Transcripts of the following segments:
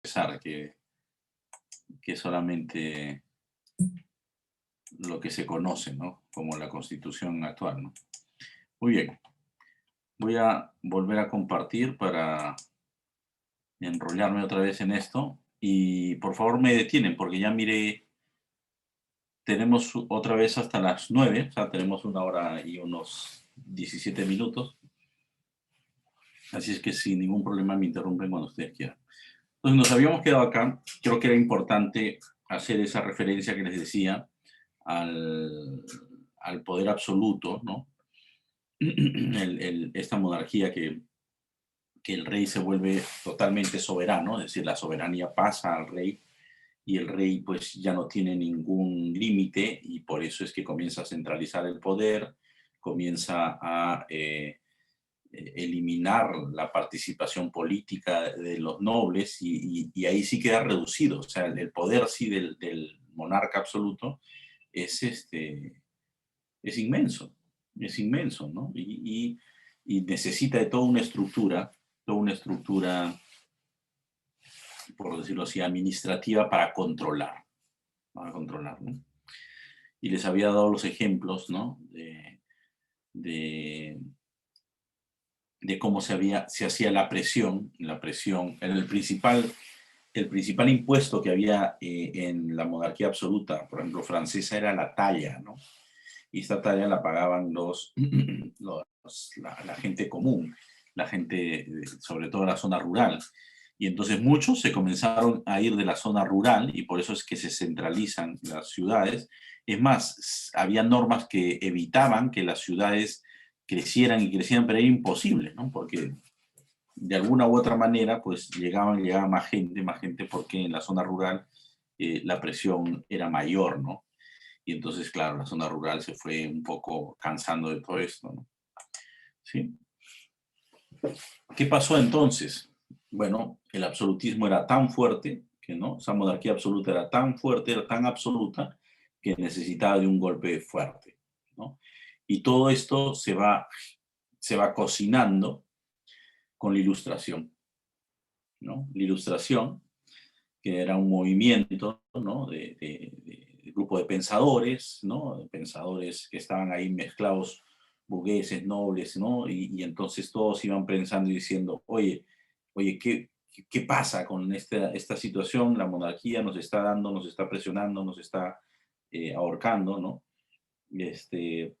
pensar que solamente lo que se conoce, ¿no? Como la Constitución actual, ¿no? Muy bien, voy a volver a compartir para enrollarme otra vez en esto y por favor me detienen porque ya miré, tenemos otra vez hasta las 9, o sea, tenemos 1 hora y unos 17 minutos, así es que sin ningún problema me interrumpen cuando ustedes quieran. Entonces nos habíamos quedado acá, creo que era importante hacer esa referencia que les decía al poder absoluto, ¿no? Esta monarquía que el rey se vuelve totalmente soberano, es decir, la soberanía pasa al rey y el rey pues ya no tiene ningún límite y por eso es que comienza a centralizar el poder, comienza a eliminar la participación política de los nobles y ahí sí queda reducido, o sea, el poder sí del monarca absoluto es, es inmenso, ¿no? Y necesita de toda una estructura, por decirlo así, administrativa para controlar, ¿no? Y les había dado los ejemplos, ¿no? De, de cómo se hacía la presión, el principal impuesto que había en la monarquía absoluta, por ejemplo, francesa, era la talla, ¿no? Y esta talla la pagaban la gente común, la gente, sobre todo la zona rural. Y entonces muchos se comenzaron a ir de la zona rural y por eso es que se centralizan las ciudades. Es más, había normas que evitaban que las ciudades crecieran y crecieran, pero era imposible, ¿no? Porque de alguna u otra manera, pues llegaba más gente, porque en la zona rural la presión era mayor, ¿no? Y entonces, claro, la zona rural se fue un poco cansando de todo esto, ¿no? ¿Sí? ¿Qué pasó entonces? Bueno, el absolutismo era tan fuerte, que no, esa monarquía absoluta era tan fuerte, era tan absoluta, que necesitaba de un golpe fuerte, ¿no? Y todo esto se va cocinando con la Ilustración, ¿no? La Ilustración, que era un movimiento, ¿no? De grupo de pensadores, ¿no? De pensadores que estaban ahí mezclados, burgueses, nobles, ¿no? Y entonces todos iban pensando y diciendo, oye, ¿qué pasa con esta situación? La monarquía nos está dando, nos está presionando, nos está ahorcando, ¿no? Este,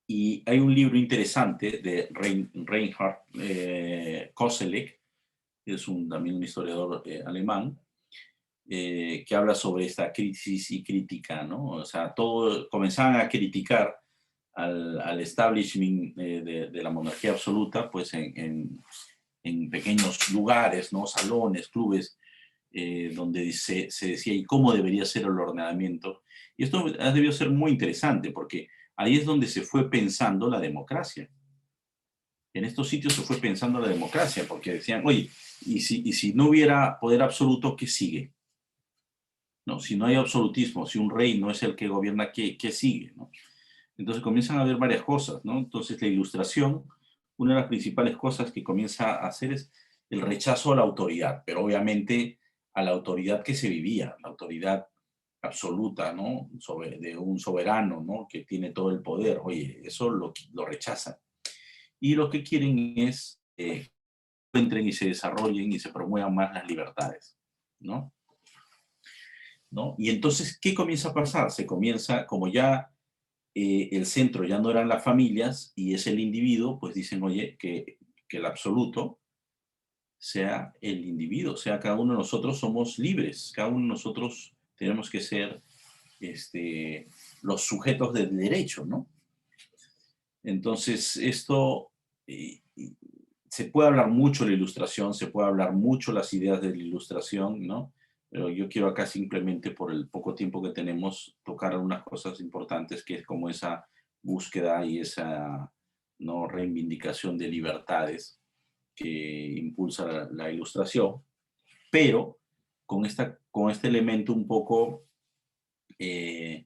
y hay un libro interesante de Reinhard Koselleck, que es también un historiador alemán, que habla sobre esta crisis y crítica, ¿no? O sea, comenzaban a criticar al establishment de la monarquía absoluta, pues en pequeños lugares, ¿no? Salones, clubes, donde se decía, ¿y cómo debería ser el ordenamiento? Y esto ha debido ser muy interesante, porque ahí es donde se fue pensando la democracia. En estos sitios se fue pensando la democracia, porque decían, oye, y si no hubiera poder absoluto, ¿qué sigue? ¿No? Si no hay absolutismo, si un rey no es el que gobierna, ¿qué sigue? ¿No? Entonces comienzan a haber varias cosas, ¿no? Entonces la Ilustración, una de las principales cosas que comienza a hacer es el rechazo a la autoridad, pero obviamente a la autoridad que se vivía, la autoridad absoluta, ¿no? De un soberano, ¿no? Que tiene todo el poder. Oye, eso lo rechazan. Y lo que quieren es que entren y se desarrollen y se promuevan más las libertades, ¿no? ¿No? Y entonces, ¿qué comienza a pasar? Se comienza, como ya el centro ya no eran las familias y es el individuo, pues dicen, oye, que el absoluto sea el individuo, sea cada uno de nosotros somos libres, cada uno de nosotros tenemos que ser los sujetos del derecho, ¿no? Entonces, esto se puede hablar mucho de la Ilustración, se puede hablar mucho las ideas de la Ilustración, ¿no? Pero yo quiero acá simplemente por el poco tiempo que tenemos tocar algunas cosas importantes, que es como esa búsqueda y esa, ¿no?, reivindicación de libertades que impulsa la Ilustración, pero con este elemento un poco eh,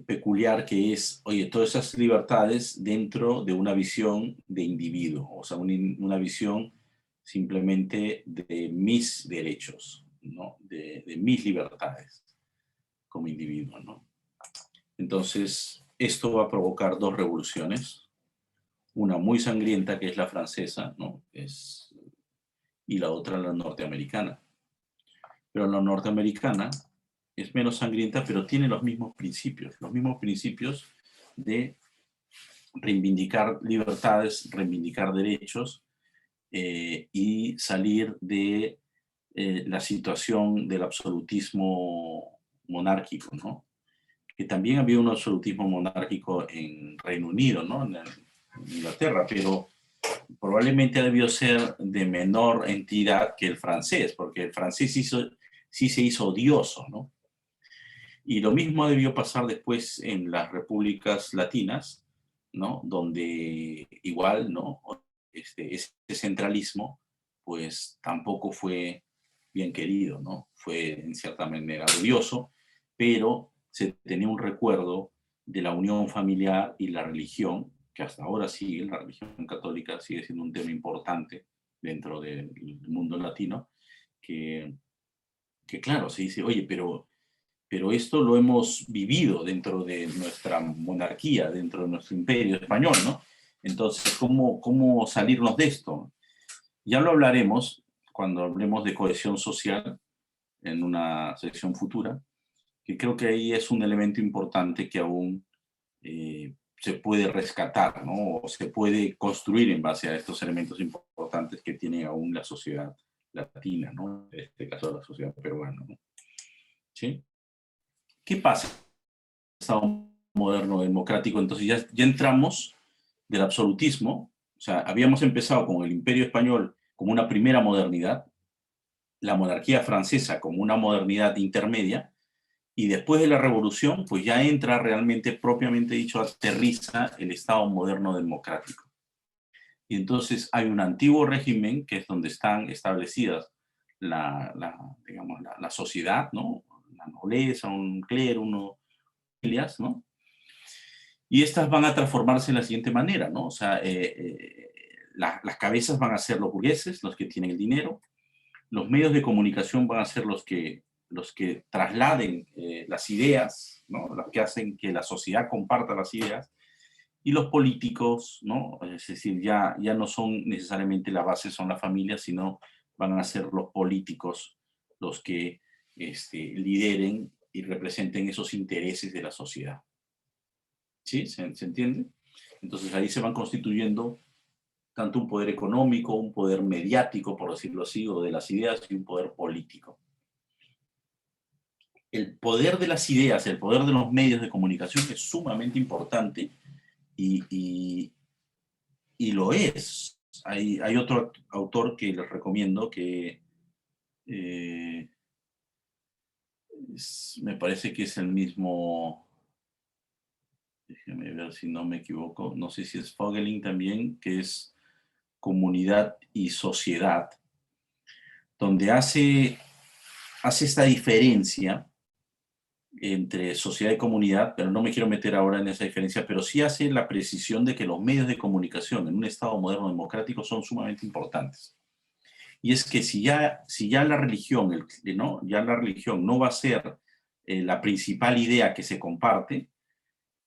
peculiar, que es, oye, todas esas libertades dentro de una visión de individuo, o sea, una visión simplemente de mis derechos, ¿no? De mis libertades como individuo, ¿no? Entonces, esto va a provocar dos revoluciones, una muy sangrienta, que es la francesa, ¿no? Y la otra la norteamericana. Pero la norteamericana es menos sangrienta, pero tiene los mismos principios de reivindicar libertades, reivindicar derechos y salir de la situación del absolutismo monárquico, ¿no? Que también había un absolutismo monárquico en Reino Unido, ¿no? En Inglaterra, pero probablemente ha debido ser de menor entidad que el francés, porque el francés sí se hizo odioso, ¿no? Y lo mismo debió pasar después en las repúblicas latinas, ¿no? Donde igual, ¿no? Ese centralismo, pues tampoco fue bien querido, ¿no? Fue en cierta manera odioso, pero se tenía un recuerdo de la unión familiar y la religión, que hasta ahora sigue, la religión católica sigue siendo un tema importante dentro del mundo latino, que, que claro, se dice, oye, pero esto lo hemos vivido dentro de nuestra monarquía, dentro de nuestro imperio español, ¿no? Entonces, ¿cómo salirnos de esto? Ya lo hablaremos cuando hablemos de cohesión social en una sección futura, que creo que ahí es un elemento importante que aún se puede rescatar, ¿no? O se puede construir en base a estos elementos importantes que tiene aún la sociedad latina, ¿no? En este caso la sociedad peruana, ¿no? ¿Sí? ¿Qué pasa en el Estado moderno democrático? Entonces ya entramos del absolutismo, o sea, habíamos empezado con el Imperio Español como una primera modernidad, la monarquía francesa como una modernidad intermedia, y después de la Revolución, pues ya entra realmente, propiamente dicho, aterriza el Estado moderno democrático. Y entonces hay un antiguo régimen, que es donde están establecidas digamos, la sociedad, ¿no? La nobleza, un clero, familias, ¿no? Y estas van a transformarse de la siguiente manera, ¿no? O sea, las cabezas van a ser los burgueses, los que tienen el dinero, los medios de comunicación van a ser los que trasladen las ideas, ¿no? Los que hacen que la sociedad comparta las ideas, y los políticos, ¿no? Es decir, ya no son necesariamente la base, son las familias, sino van a ser los políticos los que lideren y representen esos intereses de la sociedad. ¿Sí? ¿Se entiende? Entonces ahí se van constituyendo tanto un poder económico, un poder mediático, por decirlo así, o de las ideas, y un poder político. El poder de las ideas, el poder de los medios de comunicación es sumamente importante y, y, y lo es. Hay otro autor que les recomiendo que me parece que es el mismo, déjeme ver si no me equivoco, no sé si es Fogelin también, que es Comunidad y Sociedad, donde hace esta diferencia entre sociedad y comunidad, pero no me quiero meter ahora en esa diferencia, pero sí hace la precisión de que los medios de comunicación en un Estado moderno democrático son sumamente importantes. Y es que si ya la religión, ¿no? Ya la religión no va a ser la principal idea que se comparte,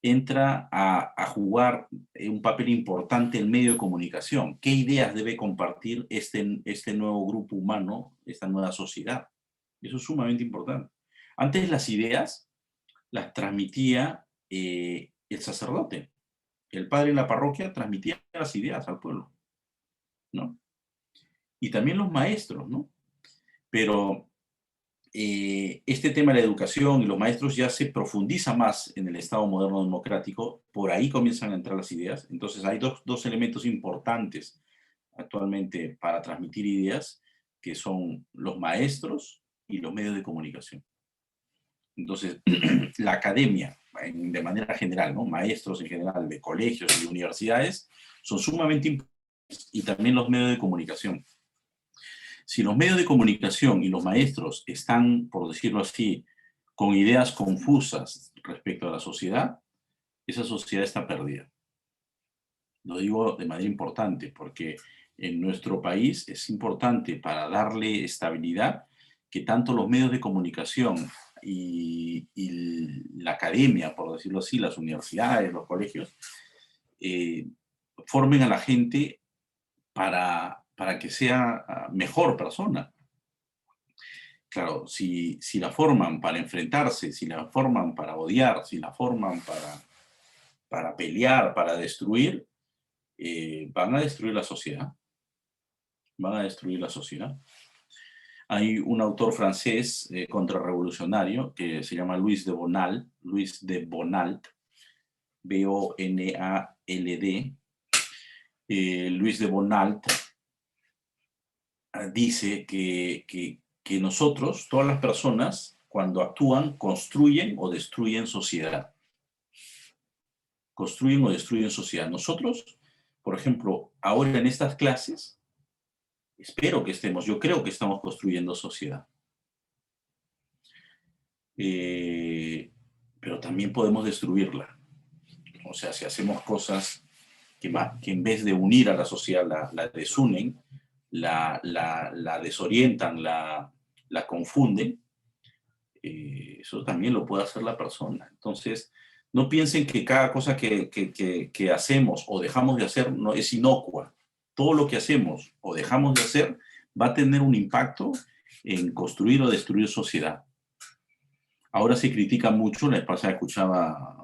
entra a jugar un papel importante el medio de comunicación. ¿Qué ideas debe compartir este nuevo grupo humano, esta nueva sociedad? Eso es sumamente importante. Antes las ideas las transmitía el sacerdote. El padre en la parroquia transmitía las ideas al pueblo, ¿no? Y también los maestros, ¿no? Pero este tema de la educación y los maestros ya se profundiza más en el Estado moderno democrático, por ahí comienzan a entrar las ideas. Entonces hay dos elementos importantes actualmente para transmitir ideas, que son los maestros y los medios de comunicación. Entonces, la academia, de manera general, ¿no? Maestros en general de colegios y universidades, son sumamente importantes, y también los medios de comunicación. Si los medios de comunicación y los maestros están, por decirlo así, con ideas confusas respecto a la sociedad, esa sociedad está perdida. Lo digo de manera importante porque en nuestro país es importante para darle estabilidad que tanto los medios de comunicación y la academia, por decirlo así, las universidades, los colegios, eh, formen a la gente para que sea mejor persona. Claro, si la forman para enfrentarse, si la forman para odiar, si la forman para pelear, para destruir, van a destruir la sociedad. Van a destruir la sociedad. Hay un autor francés contrarrevolucionario que se llama Luis de Bonald, B-O-N-A-L-D. Luis de Bonald dice que nosotros, todas las personas, cuando actúan, construyen o destruyen sociedad. Construyen o destruyen sociedad. Nosotros, por ejemplo, ahora en estas clases, espero que estemos, yo creo que estamos construyendo sociedad. Pero también podemos destruirla. O sea, si hacemos cosas que en vez de unir a la sociedad la desunen, la desorientan, la confunden, eso también lo puede hacer la persona. Entonces, no piensen que cada cosa que hacemos o dejamos de hacer no, es inocua. Todo lo que hacemos o dejamos de hacer va a tener un impacto en construir o destruir sociedad. Ahora se critica mucho, la vez pasada escuchaba a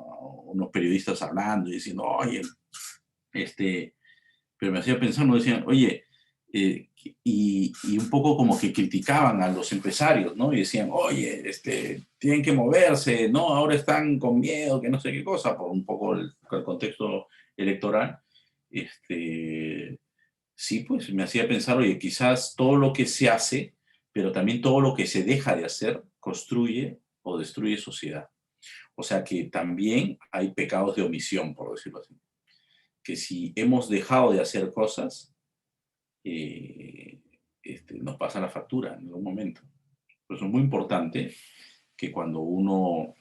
unos periodistas hablando y diciendo, oye, pero me hacía pensar, no decían, oye, y un poco como que criticaban a los empresarios, ¿no? Y decían, oye, tienen que moverse, ¿no? Ahora están con miedo, que no sé qué cosa, por un poco el contexto electoral. Sí, pues me hacía pensar, oye, quizás todo lo que se hace, pero también todo lo que se deja de hacer, construye o destruye sociedad. O sea que también hay pecados de omisión, por decirlo así. Que si hemos dejado de hacer cosas, nos pasa la factura en algún momento. Por eso es muy importante que cuando uno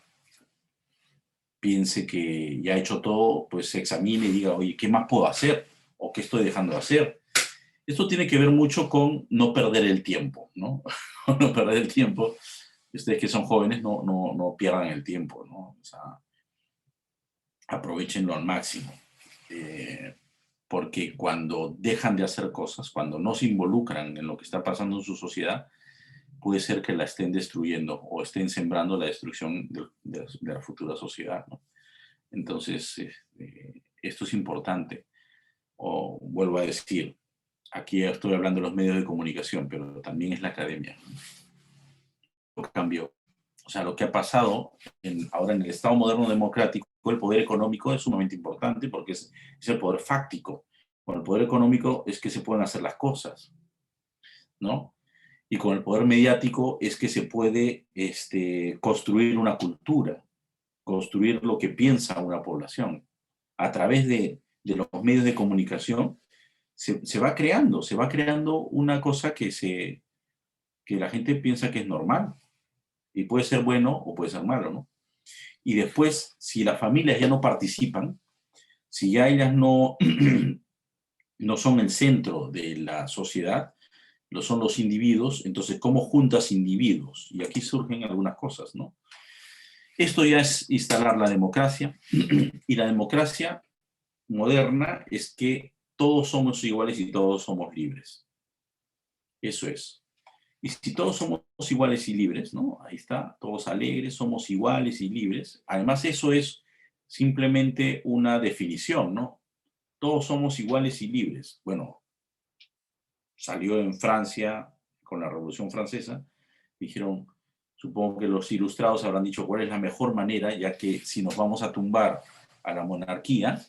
piense que ya ha hecho todo, pues se examine y diga, oye, ¿qué más puedo hacer? ¿O qué estoy dejando de hacer? Esto tiene que ver mucho con no perder el tiempo, ¿no? No perder el tiempo. Ustedes que son jóvenes no pierdan el tiempo, ¿no? O sea, aprovechenlo al máximo. Porque cuando dejan de hacer cosas, cuando no se involucran en lo que está pasando en su sociedad, puede ser que la estén destruyendo o estén sembrando la destrucción de la futura sociedad, ¿no? Entonces, esto es importante. O vuelvo a decir, aquí estoy hablando de los medios de comunicación, pero también es la academia. Lo que cambió. O sea, lo que ha pasado ahora en el Estado moderno democrático, el poder económico es sumamente importante porque es el poder fáctico. Con el poder económico es que se pueden hacer las cosas, ¿no? Y con el poder mediático es que se puede construir una cultura, construir lo que piensa una población. A través de los medios de comunicación se va creando una cosa que la gente piensa que es normal. Y puede ser bueno o puede ser malo, ¿no? Y después, si las familias ya no participan, si ya ellas no, no son el centro de la sociedad, lo son los individuos, entonces, ¿cómo juntas individuos? Y aquí surgen algunas cosas, ¿no? Esto ya es instalar la democracia, y la democracia moderna es que todos somos iguales y todos somos libres. Eso es. Y si todos somos iguales y libres, ¿no? Ahí está, todos alegres, somos iguales y libres. Además, eso es simplemente una definición, ¿no? Todos somos iguales y libres. Bueno, salió en Francia con la Revolución Francesa, dijeron, supongo que los ilustrados habrán dicho cuál es la mejor manera, ya que si nos vamos a tumbar a la monarquía,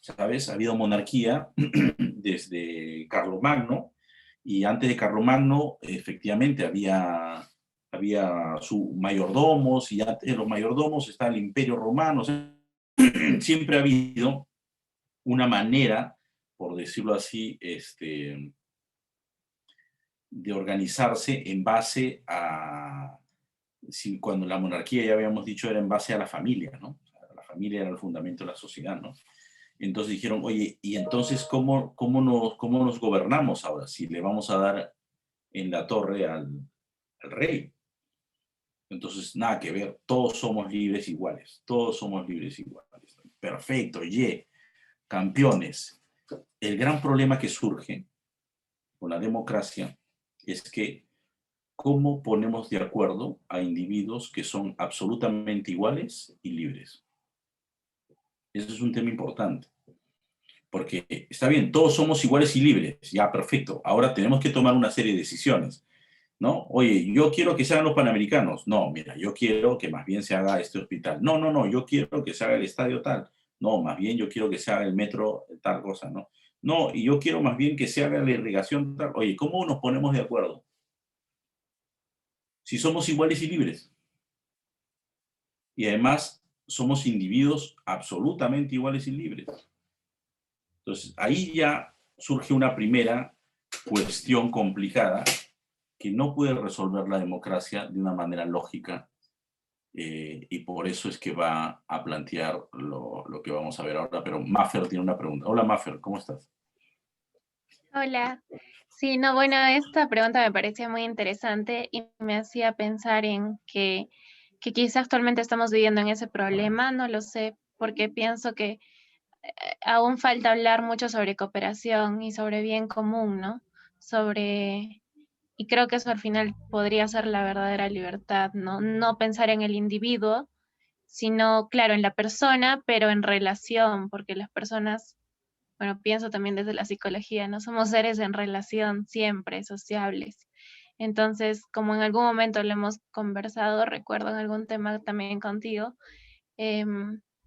¿sabes? Ha habido monarquía desde Carlomagno, y antes de Carlomagno, efectivamente, había su mayordomos, y antes de los mayordomos está el Imperio Romano. O sea, siempre ha habido una manera, por decirlo así, de organizarse en base a, cuando la monarquía, ya habíamos dicho, era en base a la familia, ¿no? La familia era el fundamento de la sociedad, ¿no? Entonces dijeron, oye, ¿y entonces cómo nos gobernamos ahora si le vamos a dar en la torre al rey? Entonces, nada que ver, todos somos libres iguales, todos somos libres iguales. Perfecto, campeones. El gran problema que surge con la democracia es que cómo ponemos de acuerdo a individuos que son absolutamente iguales y libres. Ese es un tema importante, porque está bien, todos somos iguales y libres, ya perfecto, ahora tenemos que tomar una serie de decisiones, ¿no? Oye, yo quiero que se hagan los Panamericanos. No, mira, yo quiero que más bien se haga este hospital. No, no, no, yo quiero que se haga el estadio tal. No, más bien yo quiero que se haga el metro tal cosa, ¿no? No, y yo quiero más bien que se haga la irrigación tal. Oye, ¿cómo nos ponemos de acuerdo? Si somos iguales y libres. Y además somos individuos absolutamente iguales y libres. Entonces, ahí ya surge una primera cuestión complicada que no puede resolver la democracia de una manera lógica, y por eso es que va a plantear lo que vamos a ver ahora. Pero Maffer tiene una pregunta. Hola Maffer, ¿cómo estás? Hola. Sí, no, bueno, esta pregunta me parecía muy interesante y me hacía pensar en que quizá actualmente estamos viviendo en ese problema, no lo sé, porque pienso que aún falta hablar mucho sobre cooperación y sobre bien común, ¿no? Sobre, y creo que eso al final podría ser la verdadera libertad, ¿no? No pensar en el individuo, sino, claro, en la persona, pero en relación, porque las personas, bueno, pienso también desde la psicología, ¿no? Somos seres en relación siempre, sociables. Entonces, como en algún momento lo hemos conversado, recuerdo en algún tema también contigo,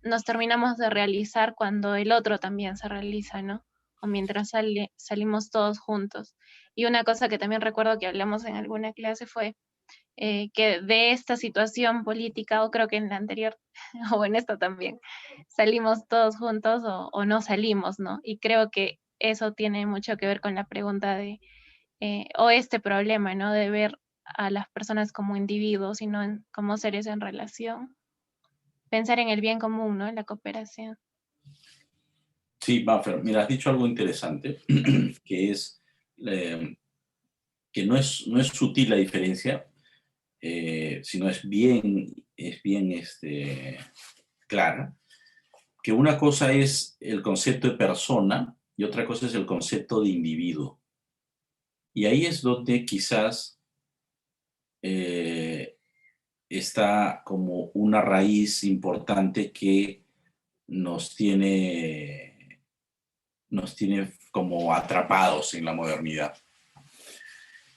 nos terminamos de realizar cuando el otro también se realiza, ¿no? O mientras salimos todos juntos. Y una cosa que también recuerdo que hablamos en alguna clase fue que de esta situación política, o creo que en la anterior, o en esta también, salimos todos juntos o no salimos, ¿no? Y creo que eso tiene mucho que ver con la pregunta de, o este problema, ¿no? De ver a las personas como individuos y no como seres en relación. Pensar en el bien común, ¿no? En la cooperación. Sí, Maffer, mira, has dicho algo interesante, que es eh, que no es sutil la diferencia, sino es bien clara, que una cosa es el concepto de persona y otra cosa es el concepto de individuo. Y ahí es donde quizás eh, está como una raíz importante que nos nos tiene como atrapados en la modernidad.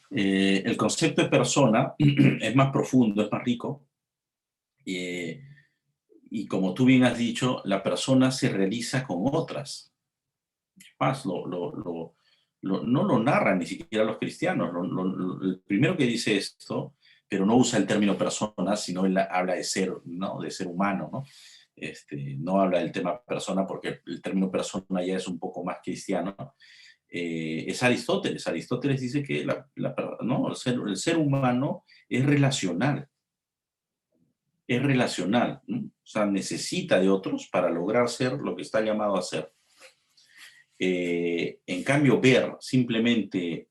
El concepto de persona es más profundo, es más rico, eh, y como tú bien has dicho, la persona se realiza con otras. Más, no lo narran ni siquiera los cristianos. El primero que dice esto, pero no usa el término persona, sino él habla de ser, ¿no? De ser humano, ¿no? No habla del tema persona porque el término persona ya es un poco más cristiano. Es Aristóteles. Aristóteles dice que ¿no? El ser humano es relacional, ¿no? O sea, necesita de otros para lograr ser lo que está llamado a ser. En cambio, ver simplemente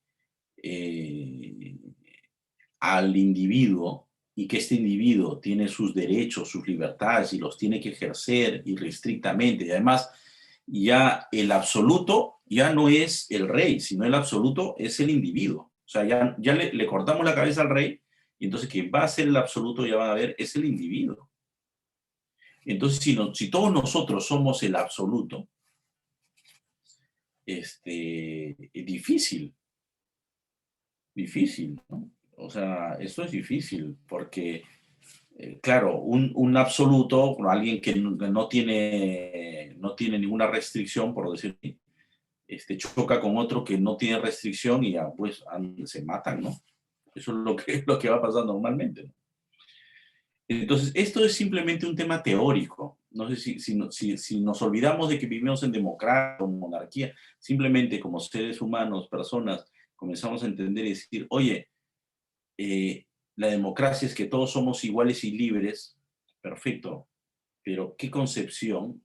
eh, al individuo y que este individuo tiene sus derechos, sus libertades y los tiene que ejercer irrestrictamente. Y además, ya el absoluto ya no es el rey, sino el absoluto es el individuo. O sea, ya le cortamos la cabeza al rey y entonces quien va a ser el absoluto, ya van a ver, es el individuo. Entonces, si todos nosotros somos el absoluto, es difícil, ¿no? O sea, esto es difícil porque, claro, un absoluto, alguien que no tiene ninguna restricción, por decir, choca con otro que no tiene restricción y ya, pues se matan, ¿no? Eso es lo que va a pasar normalmente, ¿no? Entonces, esto es simplemente un tema teórico. No sé si nos olvidamos de que vivimos en democracia o monarquía, simplemente como seres humanos, personas, comenzamos a entender y decir, oye, la democracia es que todos somos iguales y libres, perfecto, pero ¿qué concepción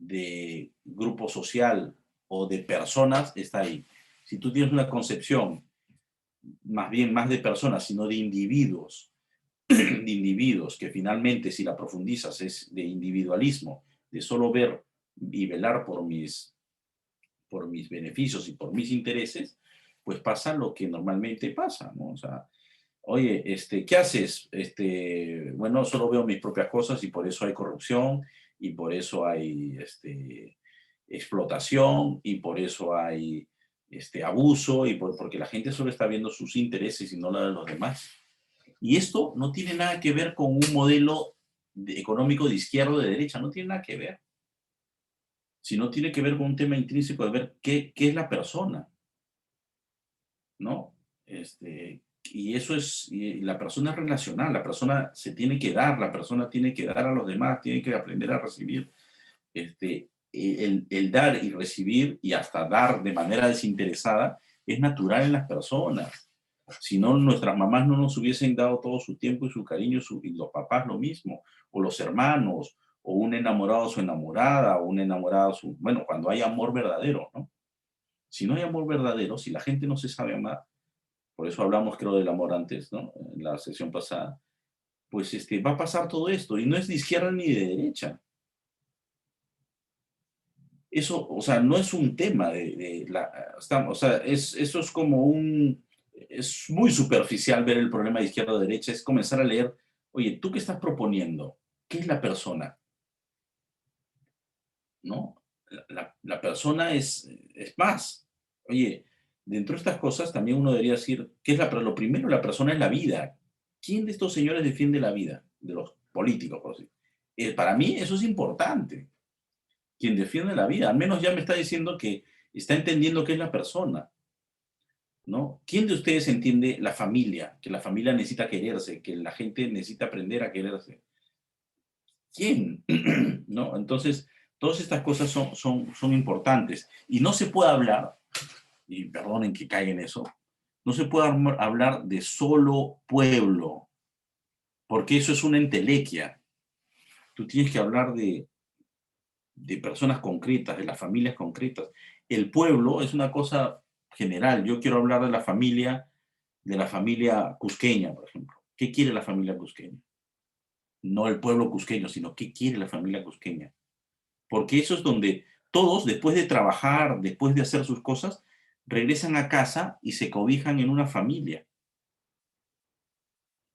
de grupo social o de personas, está ahí. Si tú tienes una concepción más bien más de personas, sino de individuos, de individuos que finalmente, si la profundizas, es de individualismo, de solo ver y velar por mis beneficios y por mis intereses, pues pasa lo que normalmente pasa, ¿no? O sea, oye, ¿qué haces? Bueno, solo veo mis propias cosas y por eso hay corrupción y por eso hay explotación y por eso hay abuso y porque la gente solo está viendo sus intereses y no la de los demás. Y esto no tiene nada que ver con un modelo económico de izquierda o de derecha, no tiene nada que ver, sino tiene que ver con un tema intrínseco de ver qué es la persona, ¿no? Y eso es, y la persona es relacional, la persona se tiene que dar, la persona tiene que dar a los demás, tiene que aprender a recibir. El dar y recibir y hasta dar de manera desinteresada es natural en las personas. Si no, nuestras mamás no nos hubiesen dado todo su tiempo y su cariño, y los papás lo mismo, o los hermanos, o un enamorado o su enamorada, o un enamorado, bueno, cuando hay amor verdadero, ¿no? Si no hay amor verdadero, si la gente no se sabe amar, por eso hablamos, creo, del amor antes, ¿no? En la sesión pasada, pues va a pasar todo esto, y no es de izquierda ni de derecha. Eso, o sea, no es un tema o sea, eso es como es muy superficial ver el problema de izquierda o derecha, es comenzar a leer, oye, ¿tú qué estás proponiendo? ¿Qué es la persona? ¿No? La persona es más. Oye, dentro de estas cosas también uno debería decir, ¿qué es lo primero? La persona es la vida. ¿Quién de estos señores defiende la vida? De los políticos, por así. Para mí eso es importante. Quien defiende la vida, al menos ya me está diciendo que está entendiendo qué es la persona, ¿no? ¿Quién de ustedes entiende la familia? Que la familia necesita quererse, que la gente necesita aprender a quererse. ¿Quién? ¿No? Entonces, todas estas cosas son importantes. Y no se puede hablar, y perdonen que caiga en eso, no se puede hablar de solo pueblo, porque eso es una entelequia. Tú tienes que hablar de personas concretas, de las familias concretas. El pueblo es una cosa general. Yo quiero hablar de la familia cusqueña, por ejemplo. ¿Qué quiere la familia cusqueña? No el pueblo cusqueño, sino qué quiere la familia cusqueña. Porque eso es donde todos, después de trabajar, después de hacer sus cosas, regresan a casa y se cobijan en una familia.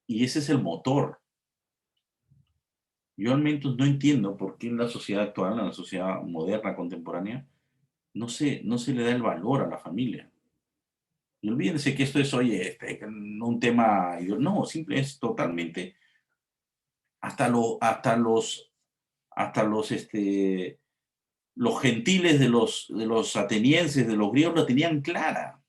Y ese es el motor. Yo al menos no entiendo por qué en la sociedad actual, en la sociedad moderna, contemporánea, no se le da el valor a la familia. Y olvídense que esto es, oye, un tema, no, simple, es totalmente, hasta, hasta los gentiles de los atenienses, de los griegos, la tenían clara.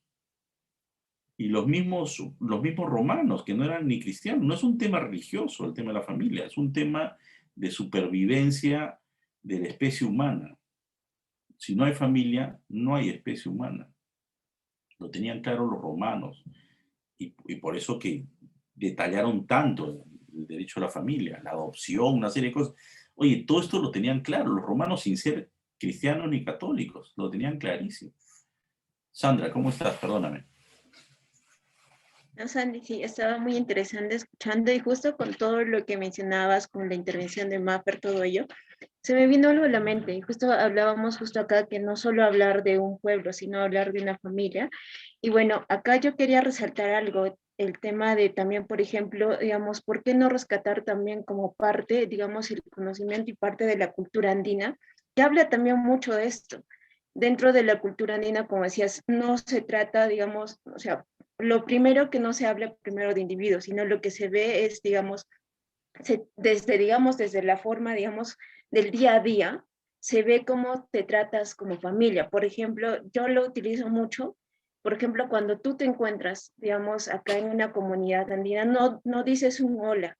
Y los mismos romanos, que no eran ni cristianos, no es un tema religioso el tema de la familia, es un tema de supervivencia de la especie humana. Si no hay familia, no hay especie humana. Lo tenían claro los romanos. Y por eso que detallaron tanto el derecho a la familia, la adopción, una serie de cosas. Oye, todo esto lo tenían claro los romanos sin ser cristianos ni católicos, lo tenían clarísimo. Sandra, ¿cómo estás? Perdóname. No, Sandy, sí, estaba muy interesante escuchando y justo con todo lo que mencionabas, con la intervención de Mapper, todo ello, se me vino algo a la mente y justo hablábamos justo acá que no solo hablar de un pueblo, sino hablar de una familia. Y bueno, acá yo quería resaltar algo, el tema de también, por ejemplo, digamos, ¿por qué no rescatar también como parte, digamos, el conocimiento y parte de la cultura andina, que habla también mucho de esto? Dentro de la cultura andina, como decías, no se trata, digamos, o sea, lo primero que no se habla primero de individuos, sino lo que se ve es, digamos, desde la forma, digamos, del día a día, se ve cómo te tratas como familia. Por ejemplo, yo lo utilizo mucho, por ejemplo, cuando tú te encuentras, digamos, acá en una comunidad andina, no dices un hola,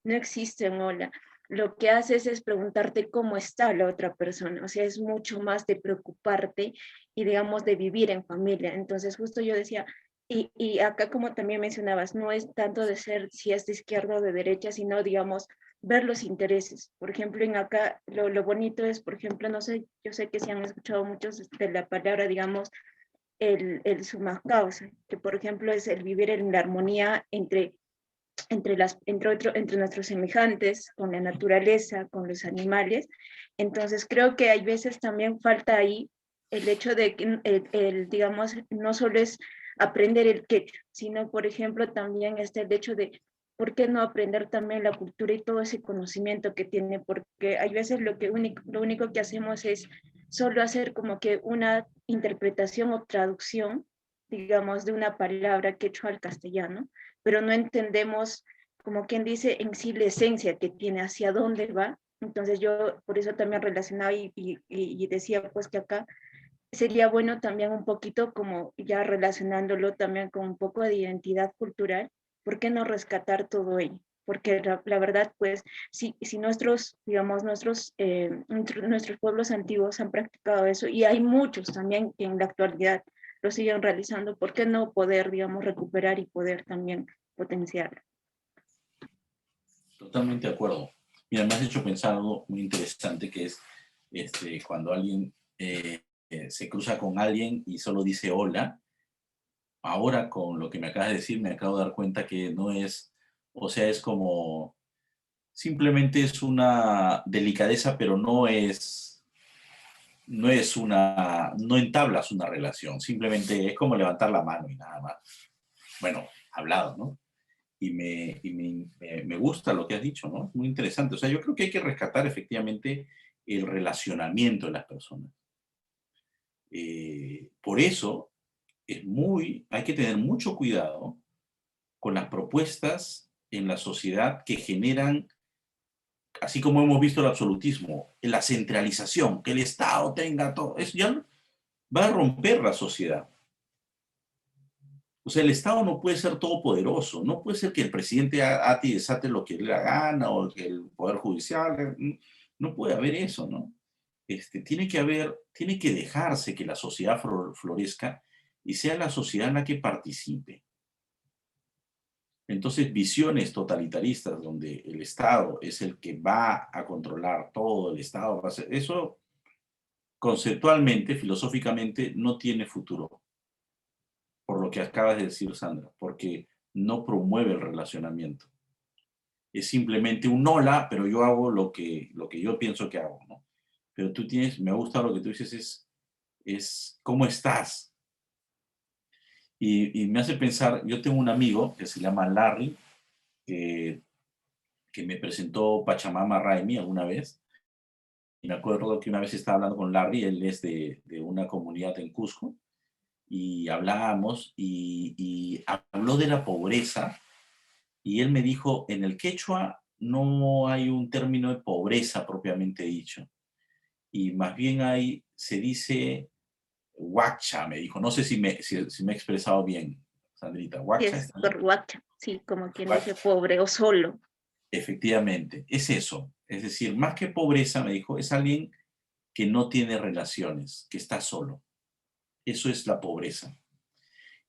no existe un hola. Lo que haces es preguntarte cómo está la otra persona, o sea, es mucho más de preocuparte y, digamos, de vivir en familia. Entonces, justo yo decía, Y acá, como también mencionabas, no es tanto de ser si es de izquierda o de derecha, sino, digamos, ver los intereses. Por ejemplo, en acá lo bonito es, por ejemplo, no sé, yo sé que se han escuchado muchos de la palabra, digamos, el suma causa, que por ejemplo es el vivir en la armonía entre nuestros semejantes, con la naturaleza, con los animales. Entonces creo que hay veces también falta ahí el hecho de que, digamos, no solo es aprender el quechua, sino, por ejemplo, también está el hecho de por qué no aprender también la cultura y todo ese conocimiento que tiene, porque hay veces lo único que hacemos es solo hacer como que una interpretación o traducción, digamos, de una palabra quechua al castellano, pero no entendemos, como quien dice, en sí la esencia que tiene, hacia dónde va. Entonces yo por eso también relacionaba y decía pues que acá sería bueno también un poquito como ya relacionándolo también con un poco de identidad cultural, ¿por qué no rescatar todo ello? Porque la verdad, pues, si nuestros, digamos, nuestros pueblos antiguos han practicado eso, y hay muchos también que en la actualidad lo siguen realizando, ¿por qué no poder, digamos, recuperar y poder también potenciarlo? Totalmente de acuerdo. Mira, me has hecho pensar algo muy interesante que es cuando alguien se cruza con alguien y solo dice hola. Ahora con lo que me acabas de decir me acabo de dar cuenta que no es, o sea, es como, simplemente es una delicadeza, pero no entablas una relación, simplemente es como levantar la mano y nada más. Bueno, hablado, ¿no? Me gusta lo que has dicho, ¿no? Es muy interesante. O sea, yo creo que hay que rescatar efectivamente el relacionamiento de las personas. Por eso hay que tener mucho cuidado con las propuestas en la sociedad que generan, así como hemos visto el absolutismo, la centralización, que el Estado tenga todo. Eso ya va a romper la sociedad. O sea, el Estado no puede ser todopoderoso, no puede ser que el presidente ate y desate lo que le da gana o que el Poder Judicial, no puede haber eso, ¿no? Tiene que dejarse que la sociedad florezca y sea la sociedad en la que participe. Entonces, visiones totalitaristas donde el Estado es el que va a controlar todo, el Estado va a hacer, eso conceptualmente, filosóficamente, no tiene futuro, por lo que acabas de decir, Sandra, porque no promueve el relacionamiento. Es simplemente un hola, pero yo hago lo que yo pienso que hago, ¿no? Pero me gusta lo que tú dices, es ¿cómo estás? Y me hace pensar, yo tengo un amigo que se llama Larry, que, que me presentó Pachamama Raimi alguna vez, y me acuerdo que una vez estaba hablando con Larry, él es de una comunidad en Cusco, y hablábamos, y habló de la pobreza, y él me dijo, en el quechua no hay un término de pobreza propiamente dicho, y más bien se dice huacha, me dijo. No sé si me he expresado bien, Sandrita. Sí, Huacha es está bien. por guacha, sí, como quien dice Huacha. pobre o solo. Efectivamente, es eso. Es decir, más que pobreza, me dijo, es alguien que no tiene relaciones, que está solo. Eso es la pobreza.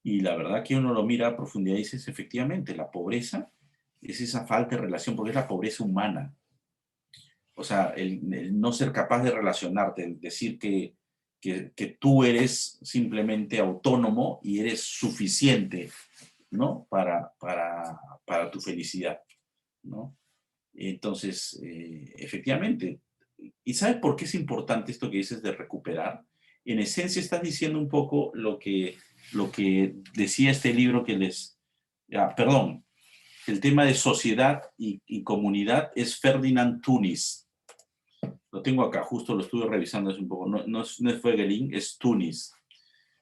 Y la verdad que uno lo mira a profundidad y dices, efectivamente, la pobreza es esa falta de relación, porque es la pobreza humana. O sea, el no ser capaz de relacionarte, el decir que tú eres simplemente autónomo y eres suficiente, ¿no? Para tu felicidad, ¿no? Entonces, efectivamente, ¿y sabes por qué es importante esto que dices de recuperar? En esencia estás diciendo un poco lo que decía este libro perdón, el tema de sociedad y comunidad es Ferdinand Tunis. Lo tengo acá, justo lo estuve revisando hace un poco. No es Voegelin, es Tunis.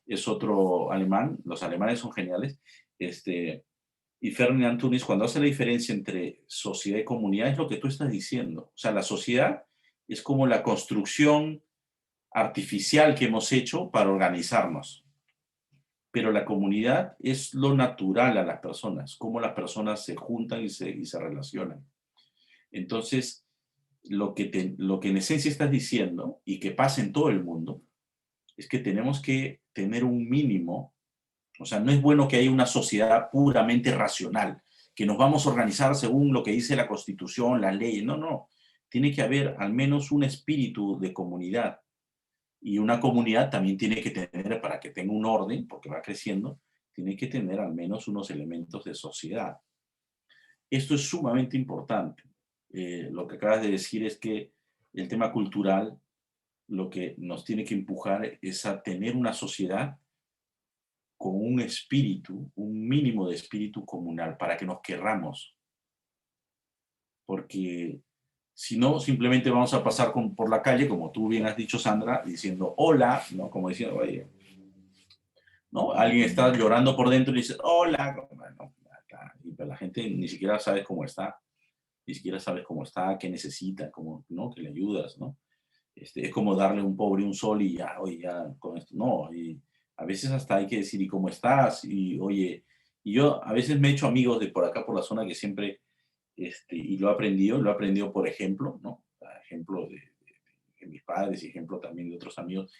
Es otro alemán. Los alemanes son geniales. Y Ferdinand Tunis, cuando hace la diferencia entre sociedad y comunidad, es lo que tú estás diciendo. O sea, la sociedad es como la construcción artificial que hemos hecho para organizarnos. Pero la comunidad es lo natural a las personas, cómo las personas se juntan y se relacionan. Entonces, lo que en esencia estás diciendo y que pasa en todo el mundo es que tenemos que tener un mínimo O sea, no es bueno que haya una sociedad puramente racional, que nos vamos a organizar según lo que dice la Constitución, las leyes. No, no. Tiene que haber al menos un espíritu de comunidad. Y una comunidad también tiene que tener, para que tenga un orden, porque va creciendo, tiene que tener al menos unos elementos de sociedad. Esto es sumamente importante. Lo que acabas de decir es que el tema cultural lo que nos tiene que empujar es a tener una sociedad con un espíritu, un mínimo de espíritu comunal, para que nos querramos. Porque si no, simplemente vamos a pasar por la calle, como tú bien has dicho, Sandra, diciendo hola, ¿no? Como diciendo, oye, ¿no? Alguien está llorando por dentro y dice hola. Bueno, y pues la gente ni siquiera sabe cómo está, ni siquiera sabe cómo está, qué necesita, cómo, ¿no? Que le ayudas, ¿no? Es como darle a un pobre un sol y ya, oye, ya con esto, no, y a veces hasta hay que decir, ¿y cómo estás? Y oye, y yo a veces me he hecho amigos de por acá, por la zona, que siempre, y lo he aprendido por ejemplo, ¿no? Ejemplo de mis padres y ejemplo también de otros amigos,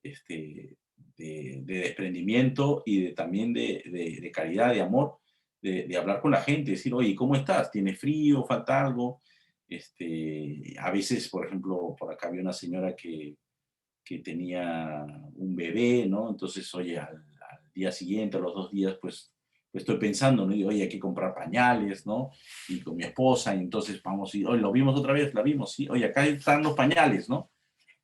de desprendimiento y también de caridad, de amor, de hablar con la gente, decir, oye, ¿cómo estás? ¿Tienes frío? ¿Falta algo? A veces, por ejemplo, por acá había una señora que tenía un bebé, ¿no? Entonces, oye, al día siguiente, a los 2 días, pues estoy pensando, ¿no? Y, oye, hay que comprar pañales, ¿no? Y con mi esposa, y entonces vamos, y, oye, ¿lo vimos otra vez? La vimos, sí. Oye, acá están los pañales, ¿no?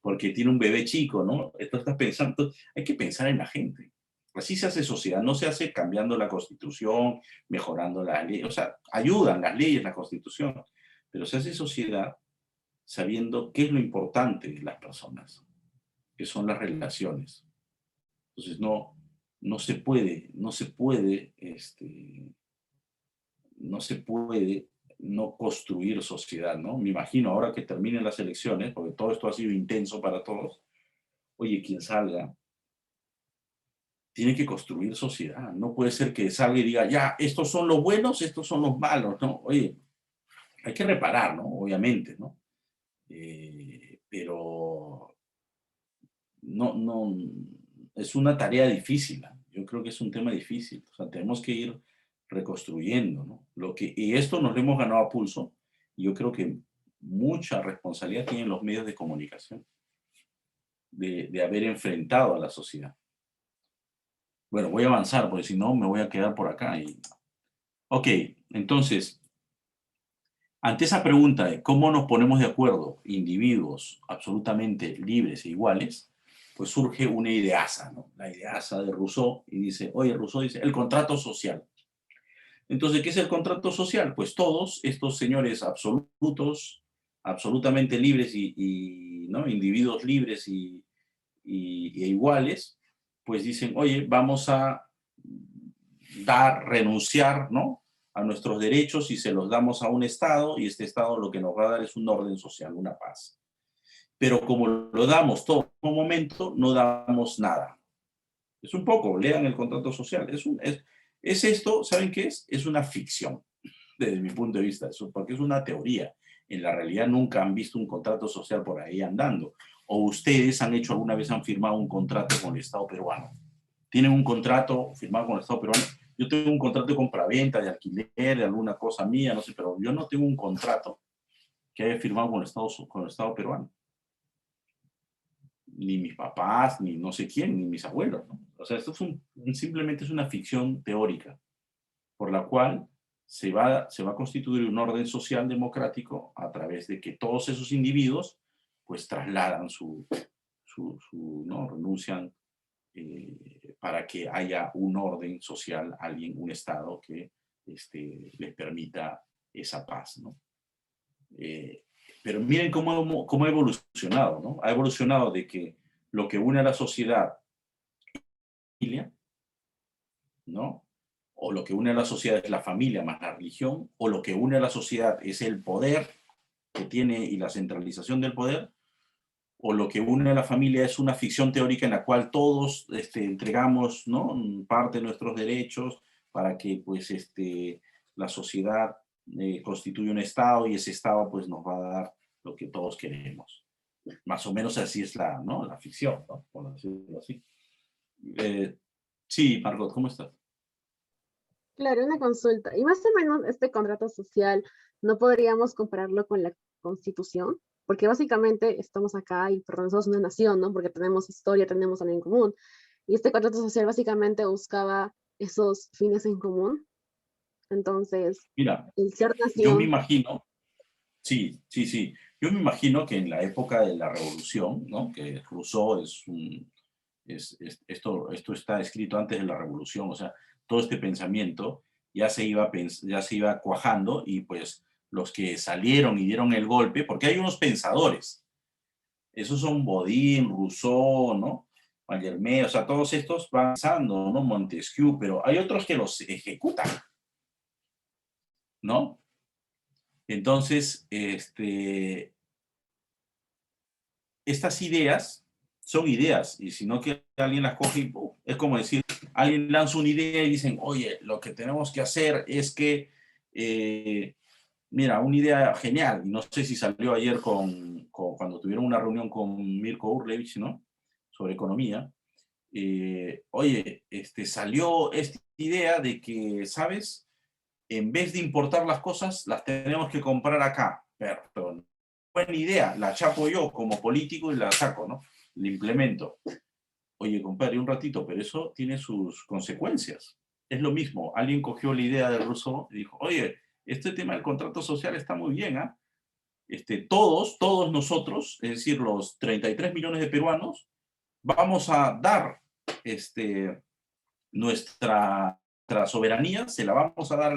Porque tiene un bebé chico, ¿no? Esto estás pensando, hay que pensar en la gente. Así se hace sociedad, no se hace cambiando la Constitución, mejorando la ley, o sea, ayudan las leyes, la Constitución, pero se hace sociedad sabiendo qué es lo importante de las personas, que son las relaciones. Entonces, no se puede no construir sociedad, ¿no? Me imagino ahora que terminen las elecciones, porque todo esto ha sido intenso para todos, oye, quien salga, tiene que construir sociedad. No puede ser que salga y diga, ya, estos son los buenos, estos son los malos, ¿no? Oye, hay que reparar, ¿no? Obviamente, ¿no? Pero no, es una tarea difícil, ¿no? Yo creo que es un tema difícil. O sea, tenemos que ir reconstruyendo, ¿no? Y esto nos lo hemos ganado a pulso. Y yo creo que mucha responsabilidad tienen los medios de comunicación de haber enfrentado a la sociedad. Bueno, voy a avanzar, porque si no me voy a quedar por acá. Ok, entonces, ante esa pregunta de cómo nos ponemos de acuerdo individuos absolutamente libres e iguales, pues surge una ideaza, ¿no? La ideaza de Rousseau, y dice, oye, Rousseau dice, el contrato social. Entonces, ¿qué es el contrato social? Pues todos estos señores absolutos, absolutamente libres ¿no? Individuos libres e iguales, pues dicen, oye, vamos a renunciar, ¿no? A nuestros derechos y se los damos a un Estado, y este Estado lo que nos va a dar es un orden social, una paz. Pero como lo damos todo en un momento, no damos nada. Es un poco, lean el contrato social. Es esto, ¿saben qué es? Es una ficción, desde mi punto de vista, porque es una teoría. En la realidad nunca han visto un contrato social por ahí andando. O ustedes alguna vez han firmado un contrato con el Estado peruano. Tienen un contrato firmado con el Estado peruano. Yo tengo un contrato de compraventa, de alquiler, de alguna cosa mía, no sé, pero yo no tengo un contrato que haya firmado con el Estado peruano. Ni mis papás, ni no sé quién, ni mis abuelos, ¿no? O sea, esto simplemente es una ficción teórica por la cual se va a constituir un orden social democrático a través de que todos esos individuos pues trasladan ¿no? Renuncian para que haya un orden social, un Estado que les permita esa paz, ¿no? Pero miren cómo ha evolucionado, ¿no? Ha evolucionado de que lo que une a la sociedad es la familia, ¿no? O lo que une a la sociedad es la familia más la religión, o lo que une a la sociedad es el poder que tiene y la centralización del poder, o lo que une a la familia es una ficción teórica en la cual todos entregamos, ¿no? Parte de nuestros derechos para que pues, la sociedad constituya un Estado, y ese Estado pues, nos va a dar lo que todos queremos. Más o menos así es ¿no? La ficción, ¿no? Por decirlo así. Sí, Margot, ¿cómo estás? Claro, una consulta. Y más o menos este contrato social, ¿no podríamos compararlo con la Constitución? Porque básicamente estamos acá y perdón, somos una nación, ¿no? Porque tenemos historia, tenemos algo en común. Y este contrato social básicamente buscaba esos fines en común. Entonces, Mira, el ser yo me nación, imagino, sí, sí, sí, yo me imagino que en la época de la Revolución, ¿no? Que Rousseau es un, esto está escrito antes de la Revolución, o sea, todo este pensamiento ya se iba cuajando y pues los que salieron y dieron el golpe, porque hay unos pensadores, esos son Bodin, Rousseau, ¿no? Mallarmé, o sea, todos estos van pensando, ¿no? Montesquieu, pero hay otros que los ejecutan, ¿no? Entonces, estas ideas son ideas, y si no que alguien las coge, y, es como decir, alguien lanza una idea y dicen, oye, lo que tenemos que hacer es que, mira, una idea genial, y no sé si salió ayer cuando tuvieron una reunión con Mirko Urlevich, ¿no? Sobre economía. Oye, salió esta idea de que, ¿sabes? En vez de importar las cosas, las tenemos que comprar acá. Perdón. Buena idea, la chapo yo como político y la saco, ¿no? La implemento. Oye, compadre, un ratito, pero eso tiene sus consecuencias. Es lo mismo, alguien cogió la idea de Rousseau y dijo, oye, este tema del contrato social está muy bien, ¿ah? Todos nosotros, es decir, los 33 millones de peruanos, vamos a dar nuestra soberanía, se la vamos a dar,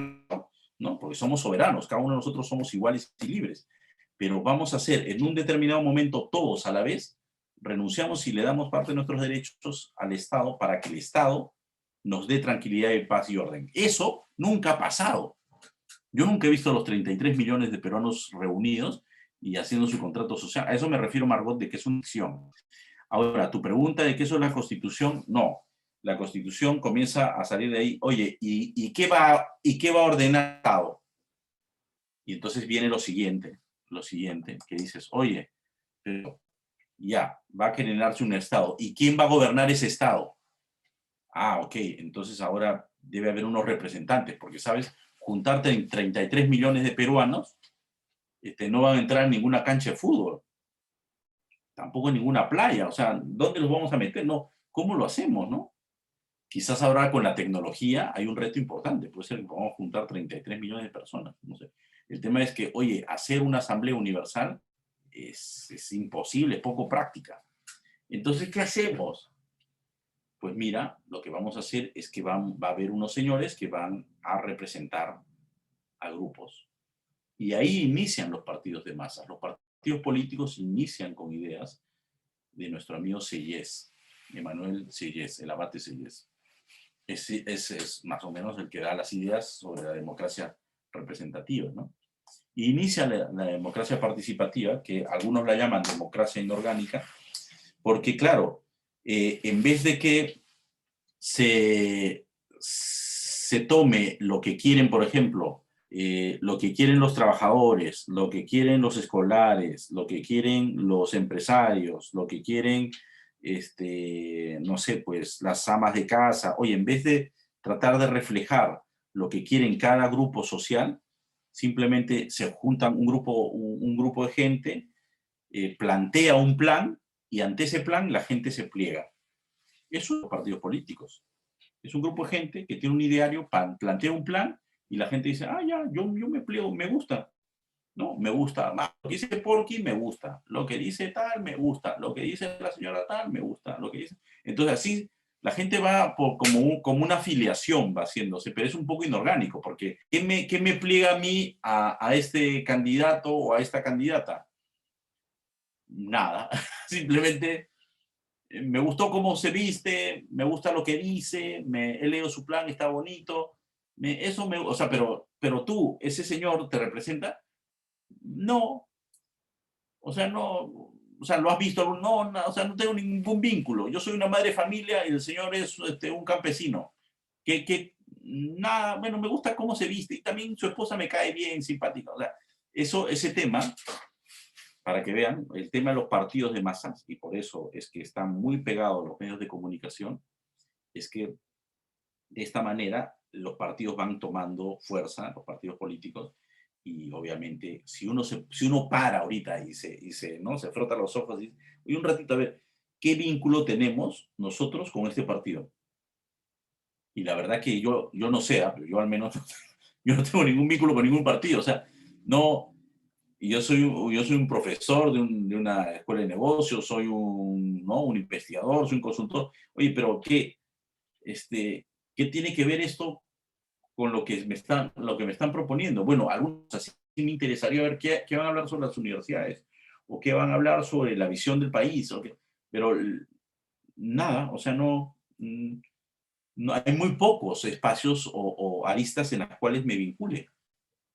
¿no? Porque somos soberanos, cada uno de nosotros somos iguales y libres, pero vamos a hacer en un determinado momento todos a la vez, renunciamos y le damos parte de nuestros derechos al Estado para que el Estado nos dé tranquilidad y paz y orden. Eso nunca ha pasado. Yo nunca he visto a los 33 millones de peruanos reunidos y haciendo su contrato social. A eso me refiero, Margot, de que es una acción. Ahora, tu pregunta de qué es la Constitución, no. La Constitución comienza a salir de ahí, oye, ¿y qué va a ordenar el Estado? Y entonces viene lo siguiente, que dices, oye, pero ya, va a generarse un Estado. ¿Y quién va a gobernar ese Estado? Ah, ok, entonces ahora debe haber unos representantes, porque, ¿sabes? Juntarte en 33 millones de peruanos, no van a entrar en ninguna cancha de fútbol, tampoco en ninguna playa, o sea, ¿dónde los vamos a meter? No, ¿cómo lo hacemos, no? Quizás ahora con la tecnología hay un reto importante, puede ser que podamos juntar 33 millones de personas, no sé. El tema es que, oye, hacer una asamblea universal es imposible, es poco práctica. Entonces, ¿qué hacemos? Pues mira, lo que vamos a hacer es que va a haber unos señores que van a representar a grupos. Y ahí inician los partidos de masas. Los partidos políticos inician con ideas de nuestro amigo Sellés, Emanuel Sellés, el abate Sellés. Ese es más o menos el que da las ideas sobre la democracia representativa, ¿no? Y inicia la democracia participativa, que algunos la llaman democracia inorgánica, porque claro, en vez de que se tome lo que quieren, por ejemplo, lo que quieren los trabajadores, lo que quieren los escolares, lo que quieren los empresarios, lo que quieren, no sé, pues las amas de casa. Oye, en vez de tratar de reflejar lo que quieren cada grupo social, simplemente se juntan un grupo de gente, plantea un plan y ante ese plan la gente se pliega. Eso son los partidos políticos. Es un grupo de gente que tiene un ideario, plantea un plan y la gente dice, ah, ya, yo me pliego, me gusta. No, me gusta. Lo que dice Porky, me gusta. Lo que dice tal, me gusta. Lo que dice la señora tal, me gusta. Lo que dice... Entonces así la gente va como una afiliación, va haciéndose, pero es un poco inorgánico, porque ¿qué me pliega a mí a este candidato o a esta candidata? Nada. Simplemente me gustó cómo se viste, me gusta lo que dice, he leído su plan, está bonito. O sea, pero tú, ese señor te representa. No, o sea, no, o sea, ¿lo has visto? No, no, o sea, no tengo ningún vínculo. Yo soy una madre de familia y el señor es un campesino. Nada, bueno, me gusta cómo se viste y también su esposa me cae bien, simpática. O sea, ese tema, para que vean, el tema de los partidos de masas, y por eso es que están muy pegados los medios de comunicación, es que de esta manera los partidos van tomando fuerza, los partidos políticos, y obviamente si uno para ahorita ¿no? Se frota los ojos y dice, oye, un ratito, a ver, ¿qué vínculo tenemos nosotros con este partido? Y la verdad que yo no sé, pero yo al menos yo no tengo ningún vínculo con ningún partido, o sea, no, y yo soy un profesor de una escuela de negocios, soy ¿no? un investigador, soy un consultor. Oye, pero ¿qué tiene que ver esto con lo que me están proponiendo? Bueno, algunos así me interesaría ver qué van a hablar sobre las universidades, o qué van a hablar sobre la visión del país, pero nada, o sea, no, hay muy pocos espacios o aristas en las cuales me vincule.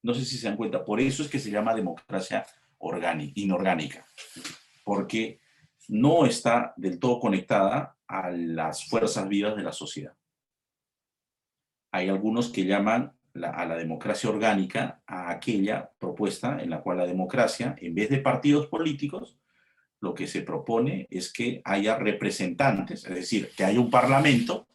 No sé si se dan cuenta. Por eso es que se llama democracia inorgánica, porque no está del todo conectada a las fuerzas vivas de la sociedad. Hay algunos que llaman a la democracia orgánica a aquella propuesta en la cual la democracia, en vez de partidos políticos, lo que se propone es que haya representantes, es decir, que haya un parlamento,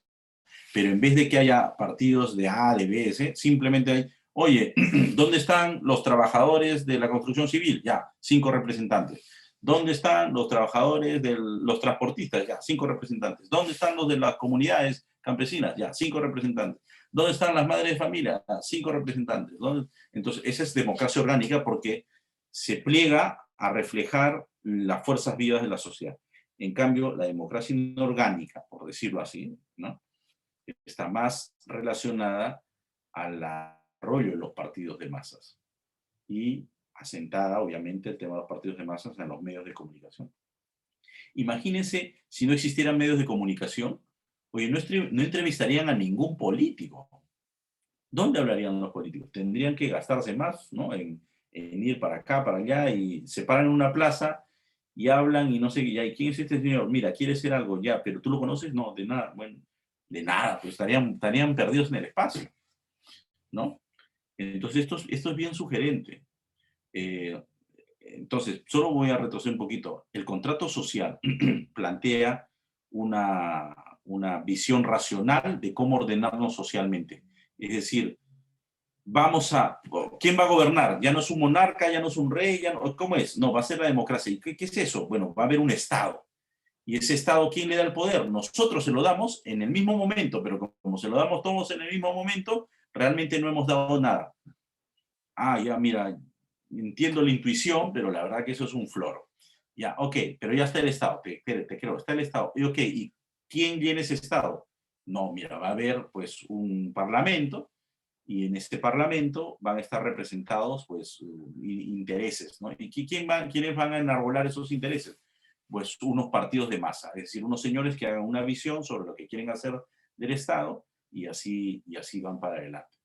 pero en vez de que haya partidos de A, de B, de C, simplemente hay, oye, ¿dónde están los trabajadores de la construcción civil? Ya, 5 representantes. ¿Dónde están los trabajadores de los transportistas? Ya, 5 representantes. ¿Dónde están los de las comunidades campesinas? Ya, 5 representantes. ¿Dónde están las madres de familia? Ya, 5 representantes. Entonces, esa es democracia orgánica porque se pliega a reflejar las fuerzas vivas de la sociedad. En cambio, la democracia inorgánica, por decirlo así, ¿no? Está más relacionada al desarrollo de los partidos de masas y asentada, obviamente, el tema de los partidos de masas en los medios de comunicación. Imagínense si no existieran medios de comunicación, oye, no entrevistarían a ningún político. ¿Dónde hablarían los políticos? Tendrían que gastarse más, ¿no? En ir para acá, para allá, y se paran en una plaza y hablan y no sé, ¿y quién es este señor? Mira, quiere hacer algo ya, pero ¿tú lo conoces? No, de nada. Bueno, de nada, pues estarían perdidos en el espacio, ¿no? Entonces, esto es bien sugerente. Entonces, solo voy a retroceder un poquito. El contrato social plantea una visión racional de cómo ordenarnos socialmente. Es decir, ¿quién va a gobernar? Ya no es un monarca, ya no es un rey, ¿cómo es? No, va a ser la democracia. ¿Y qué es eso? Bueno, va a haber un Estado. Y ese Estado, ¿quién le da el poder? Nosotros se lo damos en el mismo momento, pero como se lo damos todos en el mismo momento, realmente no hemos dado nada. Ah, ya, mira, entiendo la intuición, pero la verdad que eso es un floro. Ya, ok, pero ya está el Estado, te creo, está el Estado. Y ok, ¿y quién llena ese Estado? No, mira, va a haber pues un parlamento, y en este parlamento van a estar representados pues intereses, ¿no? ¿Y quiénes van a enarbolar esos intereses? Pues unos partidos de masa, es decir, unos señores que hagan una visión sobre lo que quieren hacer del Estado y así van para adelante.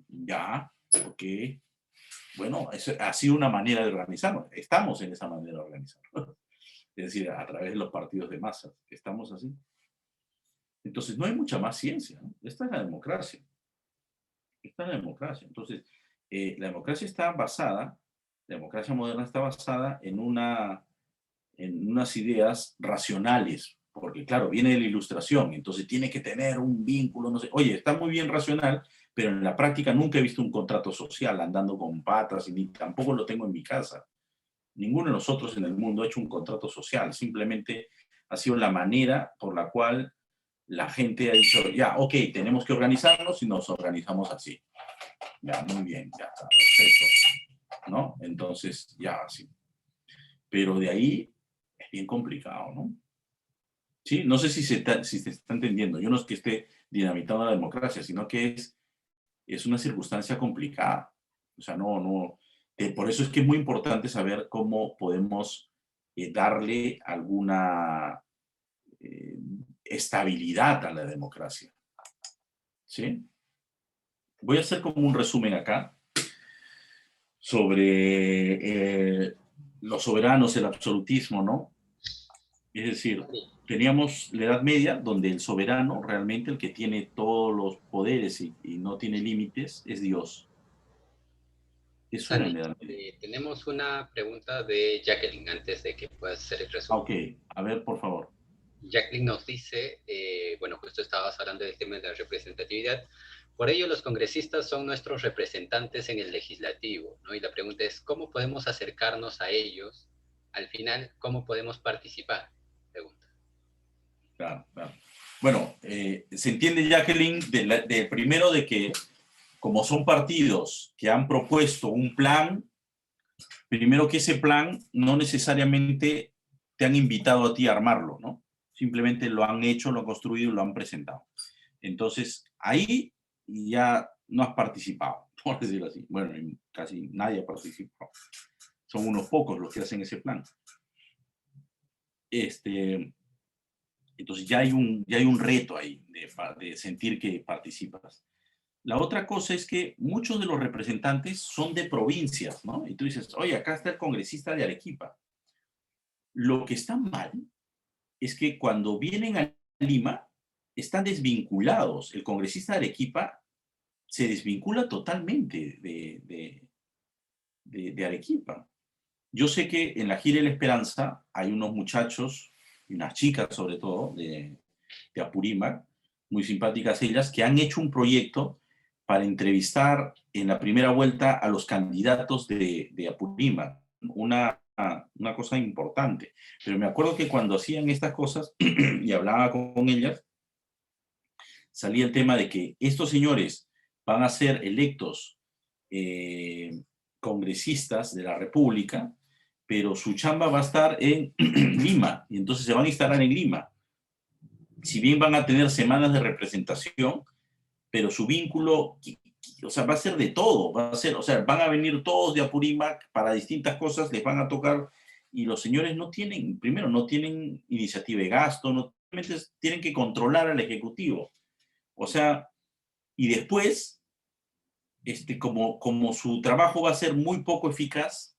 Ya, ok. Bueno, ha sido una manera de organizarnos. Estamos en esa manera de organizarnos. Es decir, a través de los partidos de masa. Estamos así. Entonces, no hay mucha más ciencia, ¿no? Esta es la democracia. Esta es la democracia. Entonces, la democracia la democracia moderna está basada en unas ideas racionales, porque claro, viene de la Ilustración, entonces tiene que tener un vínculo, no sé. Oye, está muy bien racional, pero en la práctica nunca he visto un contrato social andando con patas y ni tampoco lo tengo en mi casa. Ninguno de nosotros en el mundo ha hecho un contrato social, simplemente ha sido la manera por la cual la gente ha dicho, ya, ok, tenemos que organizarnos y nos organizamos así. Ya, muy bien, ya está, perfecto, ¿no? Entonces, ya así. Pero de ahí es bien complicado, ¿no? Sí, no sé si se está entendiendo. Yo no es que esté dinamitando la democracia, sino que es una circunstancia complicada. O sea, por eso es que es muy importante saber cómo podemos darle alguna estabilidad a la democracia. ¿Sí? Voy a hacer como un resumen acá sobre los soberanos, el absolutismo, ¿no? Es decir, teníamos la Edad Media, donde el soberano, realmente el que tiene todos los poderes y no tiene límites, es Dios. Eso era en la Edad Media. Tenemos una pregunta de Jacqueline antes de que puedas hacer el resumen. Ok, a ver, por favor. Jacqueline nos dice, bueno, justo estabas hablando del tema de la representatividad, por ello los congresistas son nuestros representantes en el legislativo, ¿no? Y la pregunta es, ¿cómo podemos acercarnos a ellos? Al final, ¿cómo podemos participar? Pregunta. Claro, claro. Bueno, se entiende, Jacqueline, primero de que como son partidos que han propuesto un plan, primero que ese plan no necesariamente te han invitado a ti a armarlo, ¿no? Simplemente lo han hecho, lo han construido y lo han presentado. Entonces, ahí ya no has participado, por decirlo así. Bueno, casi nadie ha participado. Son unos pocos los que hacen ese plan. Entonces ya hay un reto ahí de sentir que participas. La otra cosa es que muchos de los representantes son de provincias, ¿no? Y tú dices, oye, acá está el congresista de Arequipa. Lo que está mal es que cuando vienen a Lima, están desvinculados. El congresista de Arequipa se desvincula totalmente de Arequipa. Yo sé que en la Gira de la Esperanza hay unos muchachos, y unas chicas sobre todo, de Apurímac, muy simpáticas ellas, que han hecho un proyecto para entrevistar en la primera vuelta a los candidatos de Apurímac. Una cosa importante. Pero me acuerdo que cuando hacían estas cosas y hablaba con ellas, salía el tema de que estos señores van a ser electos congresistas de la República, pero su chamba va a estar en Lima, y entonces se van a instalar en Lima. Si bien van a tener semanas de representación, pero su vínculo, o sea, va a ser de todo, va a ser, o sea, van a venir todos de Apurímac para distintas cosas, les van a tocar, y los señores no tienen, primero, no tienen iniciativa de gasto, no, tienen que controlar al Ejecutivo. O sea, y después, como su trabajo va a ser muy poco eficaz,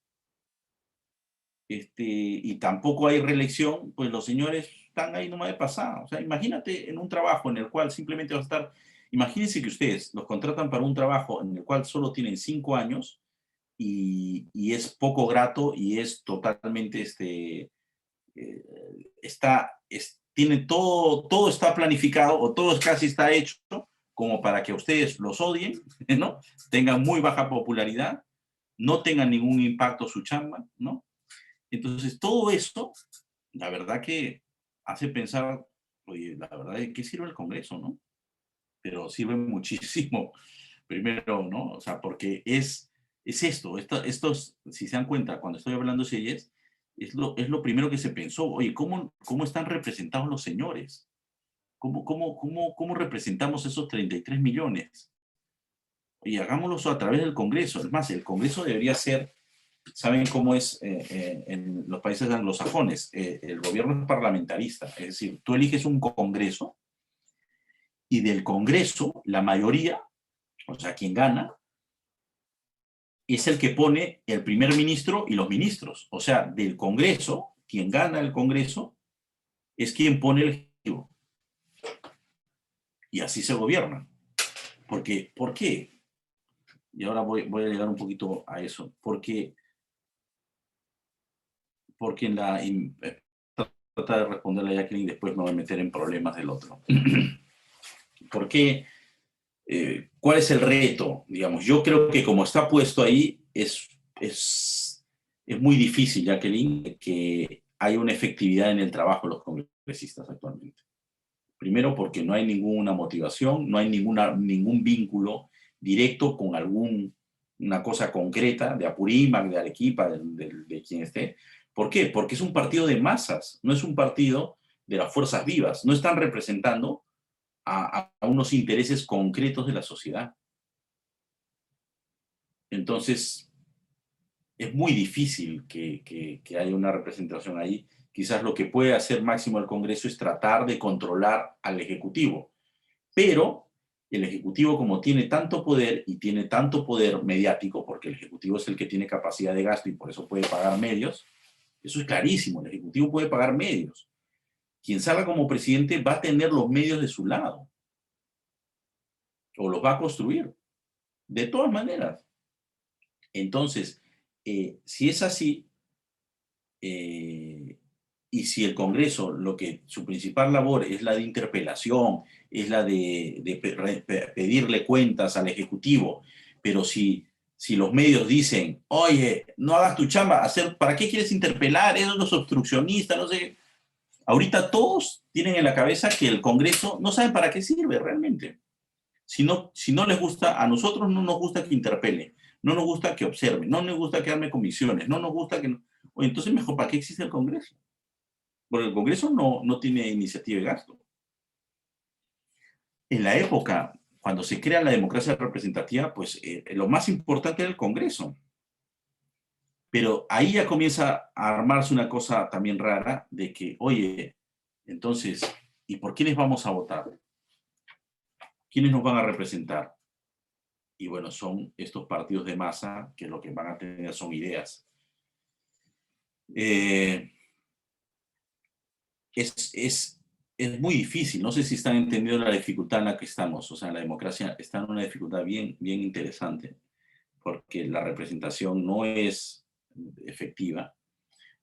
y tampoco hay reelección, pues los señores están ahí nomás de pasada. O sea, imagínate en un trabajo en el cual simplemente va a estar, imagínense que ustedes los contratan para un trabajo en el cual solo tienen 5 años y es poco grato y es totalmente, tiene todo está planificado o todo casi está hecho como para que ustedes los odien, ¿no? Tengan muy baja popularidad, no tengan ningún impacto su chamba, ¿no? Entonces, todo eso, la verdad que hace pensar, oye, la verdad, ¿de qué sirve el Congreso, no? Pero sirve muchísimo, primero, ¿no? O sea, porque es esto, si se dan cuenta, cuando estoy hablando de leyes, es lo primero que se pensó, oye, ¿cómo están representados los señores? ¿Cómo representamos esos 33 millones? Oye, hagámoslo a través del Congreso. Es más, el Congreso debería ser. ¿Saben cómo es en los países anglosajones? El gobierno es parlamentarista, es decir, tú eliges un congreso y del congreso la mayoría, o sea, quien gana, es el que pone el primer ministro y los ministros. O sea, del congreso, quien gana el congreso es quien pone el ejecutivo. Y así se gobierna. ¿Por qué? Y ahora voy a llegar un poquito a eso. Porque en trata de responderle a Jacqueline y después me voy a meter en problemas del otro. ¿Por qué? ¿Cuál es el reto? Digamos, yo creo que como está puesto ahí, es muy difícil, Jacqueline, que haya una efectividad en el trabajo de los congresistas actualmente. Primero porque no hay ninguna motivación, no hay ningún vínculo directo con una cosa concreta de Apurímac, de Arequipa, de quien esté. ¿Por qué? Porque es un partido de masas, no es un partido de las fuerzas vivas, no están representando a unos intereses concretos de la sociedad. Entonces, es muy difícil que haya una representación ahí. Quizás lo que puede hacer máximo el Congreso es tratar de controlar al Ejecutivo. Pero el Ejecutivo, como tiene tanto poder y tiene tanto poder mediático, porque el Ejecutivo es el que tiene capacidad de gasto y por eso puede pagar medios, eso es clarísimo, el Ejecutivo puede pagar medios. Quien salga como presidente va a tener los medios de su lado. O los va a construir. De todas maneras. Entonces, si es así, Y si el Congreso, su principal labor es la de interpelación, es la de pedirle cuentas al Ejecutivo, pero si los medios dicen, oye, no hagas tu chamba, ¿para qué quieres interpelar? Esos los obstruccionistas, no sé. Ahorita todos tienen en la cabeza que el Congreso no saben para qué sirve realmente. Si no les gusta, a nosotros no nos gusta que interpele, no nos gusta que observe, no nos gusta que arme comisiones, no nos gusta que... Oye, entonces mejor, ¿para qué existe el Congreso? Porque el Congreso no tiene iniciativa de gasto. En la época, cuando se crea la democracia representativa, pues lo más importante era el Congreso. Pero ahí ya comienza a armarse una cosa también rara de que, oye, entonces, ¿y por quiénes vamos a votar? ¿Quiénes nos van a representar? Y bueno, son estos partidos de masa que lo que van a tener son ideas. Es muy difícil, no sé si están entendiendo la dificultad en la que estamos, o sea, la democracia está en una dificultad bien interesante, porque la representación no es efectiva,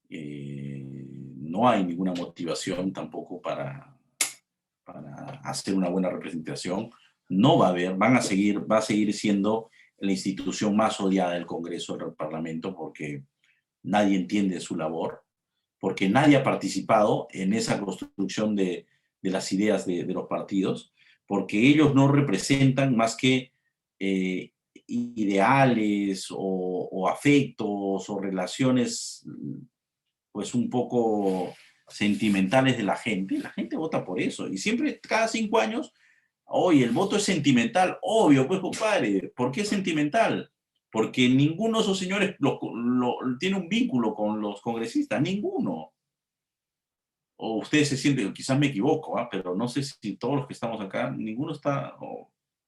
no hay ninguna motivación tampoco para hacer una buena representación, no va a haber, va a seguir siendo la institución más odiada del Congreso, del Parlamento, porque nadie entiende su labor, porque nadie ha participado en esa construcción de las ideas de los partidos, porque ellos no representan más que ideales o afectos o relaciones pues un poco sentimentales de la gente vota por eso, y siempre cada 5 años, oye, el voto es sentimental, obvio, pues compadre, ¿por qué es sentimental? Porque ninguno de esos señores tiene un vínculo con los congresistas, ninguno. O ustedes se sienten, quizás me equivoco, pero no sé si todos los que estamos acá, ninguno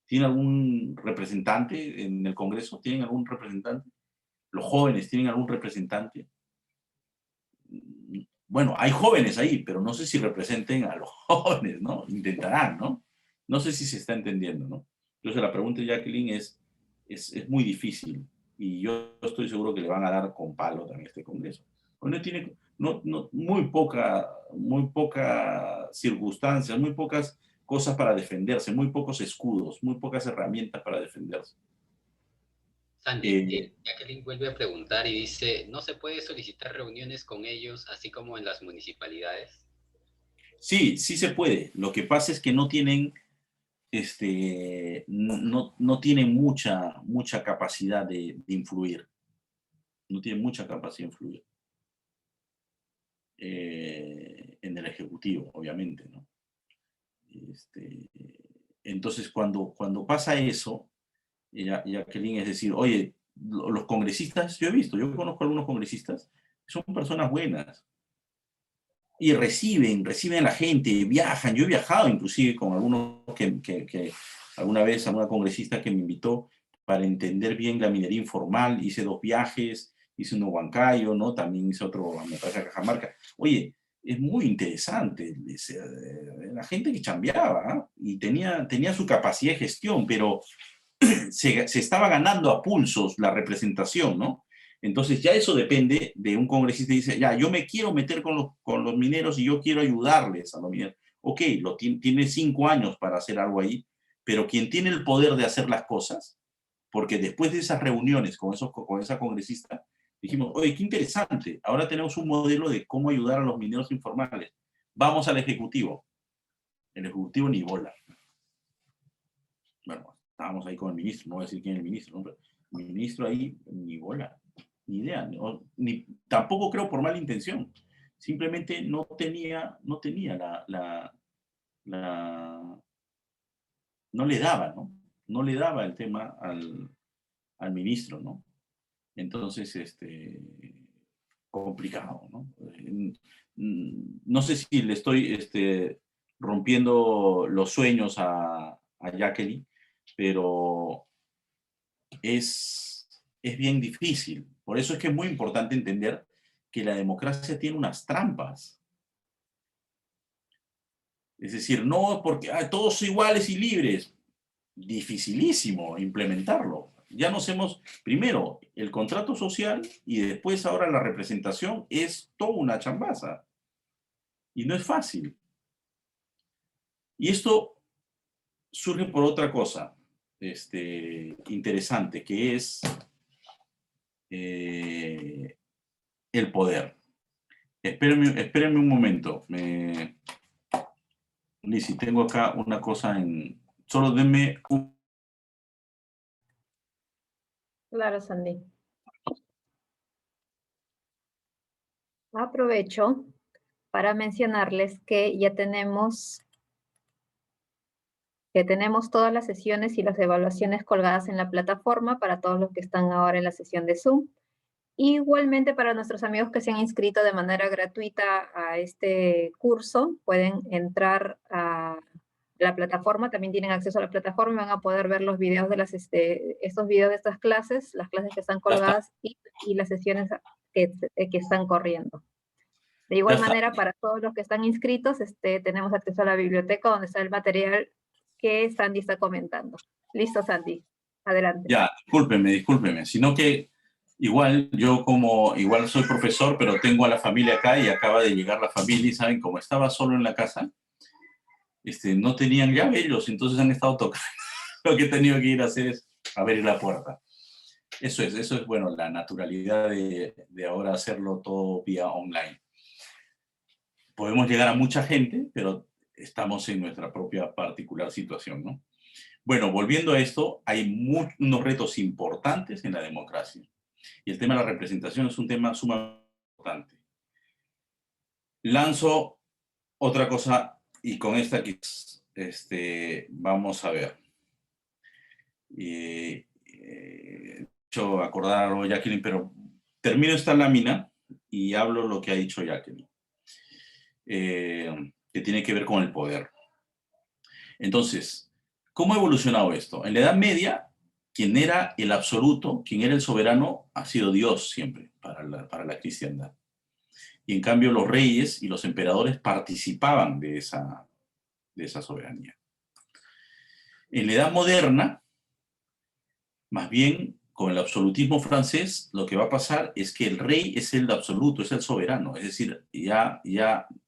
tiene algún representante en el Congreso, ¿tienen algún representante? ¿Los jóvenes tienen algún representante? Bueno, hay jóvenes ahí, pero no sé si representen a los jóvenes, ¿no? Intentarán, ¿no? No sé si se está entendiendo, ¿no? Entonces la pregunta de Jacqueline es muy difícil, y yo estoy seguro que le van a dar con palo también a este Congreso. Bueno, tiene muy poca circunstancias, muy pocas cosas para defenderse, muy pocos escudos, muy pocas herramientas para defenderse. Sandy, Jacqueline vuelve a preguntar y dice, ¿no se puede solicitar reuniones con ellos así como en las municipalidades? Sí se puede. Lo que pasa es que no tienen no tienen mucha capacidad de influir. No tienen mucha capacidad de influir. En el Ejecutivo, obviamente, ¿no? Entonces, cuando pasa eso, Jacqueline, es decir, oye, los congresistas, yo conozco a algunos congresistas, son personas buenas, y reciben a la gente, viajan. Yo he viajado inclusive con algunos que alguna vez, alguna congresista que me invitó para entender bien la minería informal, hice 2 viajes, hice uno a Huancayo, ¿no? También hice otro, me parece, a Cajamarca. Oye, es muy interesante, la gente que chambeaba, y tenía su capacidad de gestión, pero se estaba ganando a pulsos la representación, ¿no? Entonces ya eso depende de un congresista que dice, ya, yo me quiero meter con los mineros y yo quiero ayudarles a los mineros. Ok, tiene 5 años para hacer algo ahí, pero quien tiene el poder de hacer las cosas, porque después de esas reuniones con esa congresista, dijimos, oye, qué interesante, ahora tenemos un modelo de cómo ayudar a los mineros informales. Vamos al Ejecutivo. El Ejecutivo ni bola. Bueno, estábamos ahí con el ministro, no voy a decir quién es el ministro, ¿no? Pero el ministro ahí ni bola. Ni idea, tampoco creo por mala intención, simplemente no tenía no le daba, ¿no? No le daba el tema al ministro, ¿no? Entonces, complicado, ¿no? No sé si le estoy rompiendo los sueños a Jacqueline, pero es bien difícil. Por eso es que es muy importante entender que la democracia tiene unas trampas. Es decir, no porque todos son iguales y libres. Dificilísimo implementarlo. Ya nos hemos, primero, el contrato social, y después ahora la representación, es toda una chambaza. Y no es fácil. Y esto surge por otra cosa interesante, que es el poder. Espérenme un momento. Lizzy, tengo acá una cosa en... Solo denme un... Claro, Sandy. Aprovecho para mencionarles que ya tenemos todas las sesiones y las evaluaciones colgadas en la plataforma para todos los que están ahora en la sesión de Zoom. Igualmente para nuestros amigos que se han inscrito de manera gratuita a este curso, pueden entrar a la plataforma, también tienen acceso a la plataforma y van a poder ver los videos de estos videos de estas clases, las clases que están colgadas y las sesiones que están corriendo. De igual manera, para todos los que están inscritos, tenemos acceso a la biblioteca donde está el material que Sandy está comentando. Listo, Sandy. Adelante. Ya, discúlpeme, sino que igual yo igual soy profesor, pero tengo a la familia acá y acaba de llegar la familia y saben, como estaba solo en la casa, no tenían llave ellos, entonces han estado tocando. Lo que he tenido que ir a hacer es abrir la puerta. Eso es bueno, la naturalidad de ahora hacerlo todo vía online. Podemos llegar a mucha gente, pero estamos en nuestra propia particular situación, ¿no? Bueno, volviendo a esto, hay unos retos importantes en la democracia. Y el tema de la representación es un tema sumamente importante. Lanzo otra cosa, y con esta vamos a ver. He hecho acordar algo de Jacqueline, pero termino esta lámina y hablo lo que ha dicho Jacqueline, que tiene que ver con el poder. Entonces, ¿cómo ha evolucionado esto? En la Edad Media, quien era el absoluto, quien era el soberano, ha sido Dios siempre para la cristiandad. Y en cambio los reyes y los emperadores participaban de esa soberanía. En la Edad Moderna, más bien con el absolutismo francés, lo que va a pasar es que el rey es el absoluto, es el soberano. Es decir, ya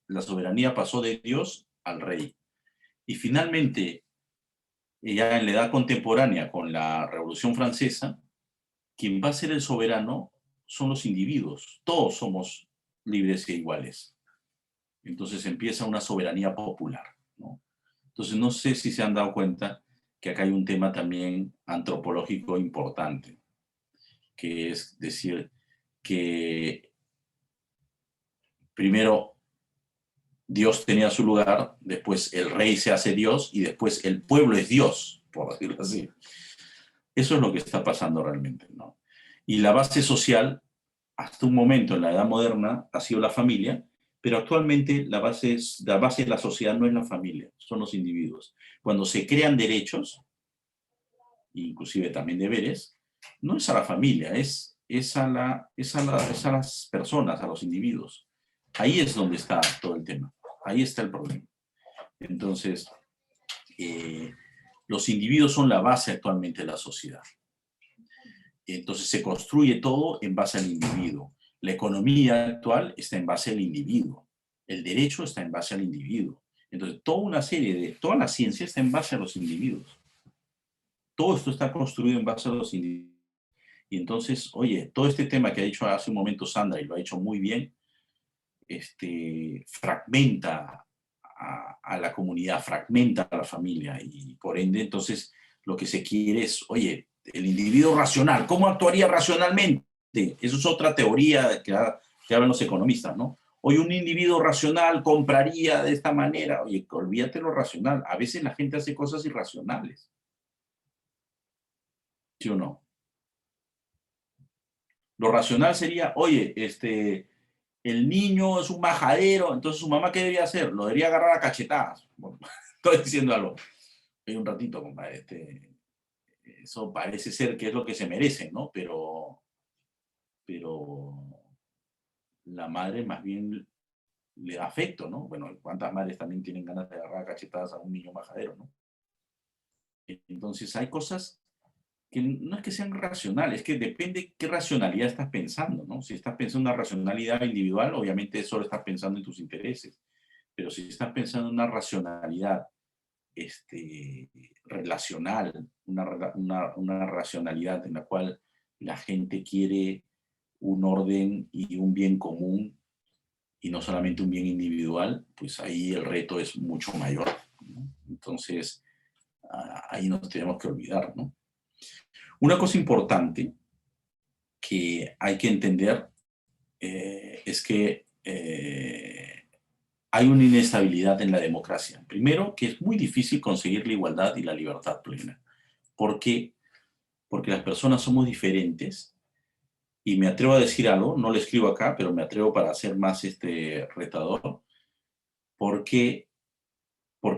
la soberanía pasó de Dios al rey. Y finalmente, ya en la edad contemporánea, con la Revolución Francesa, quien va a ser el soberano son los individuos. Todos somos libres e iguales. Entonces empieza una soberanía popular, ¿no? Entonces no sé si se han dado cuenta que acá hay un tema también antropológico importante, que es decir que primero Dios tenía su lugar, después el rey se hace Dios y después el pueblo es Dios, por decirlo así. Eso es lo que está pasando realmente, ¿no? Y la base social, hasta un momento en la Edad Moderna, ha sido la familia, pero actualmente la base de la sociedad no es la familia, son los individuos. Cuando se crean derechos, inclusive también deberes, no es a la familia, es a las personas, a los individuos. Ahí es donde está todo el tema, ahí está el problema. Entonces, los individuos son la base actualmente de la sociedad. Entonces se construye todo en base al individuo. La economía actual está en base al individuo. El derecho está en base al individuo. Entonces toda la ciencia está en base a los individuos. Todo esto está construido en base a los individuos. Y entonces, oye, todo este tema que ha dicho hace un momento Sandra, y lo ha hecho muy bien, fragmenta a la comunidad, fragmenta a la familia, y por ende, entonces, lo que se quiere es, oye, el individuo racional, ¿cómo actuaría racionalmente? Eso es otra teoría que hablan los economistas, ¿no? Hoy un individuo racional compraría de esta manera. Oye, olvídate lo racional. A veces la gente hace cosas irracionales. ¿Sí o no? Lo racional sería, oye, el niño es un majadero, entonces su mamá, ¿qué debería hacer? Lo debería agarrar a cachetadas. Bueno, estoy diciendo algo. Hay un ratito, compadre. Eso parece ser que es lo que se merecen, ¿no? Pero la madre más bien le da afecto, ¿no? Bueno, ¿cuántas madres también tienen ganas de agarrar a cachetadas a un niño majadero, ¿no? Entonces hay cosas que no es que sean racionales, es que depende qué racionalidad estás pensando, ¿no? Si estás pensando en una racionalidad individual, obviamente solo estás pensando en tus intereses. Pero si estás pensando en una racionalidad relacional, una racionalidad en la cual la gente quiere un orden y un bien común y no solamente un bien individual, pues ahí el reto es mucho mayor, ¿no? Entonces, ahí nos tenemos que olvidar, ¿no? Una cosa importante que hay que entender es que hay una inestabilidad en la democracia. Primero, que es muy difícil conseguir la igualdad y la libertad plena. ¿Por qué? Porque las personas somos diferentes y me atrevo a decir algo, no lo escribo acá, pero me atrevo para ser más retador, porque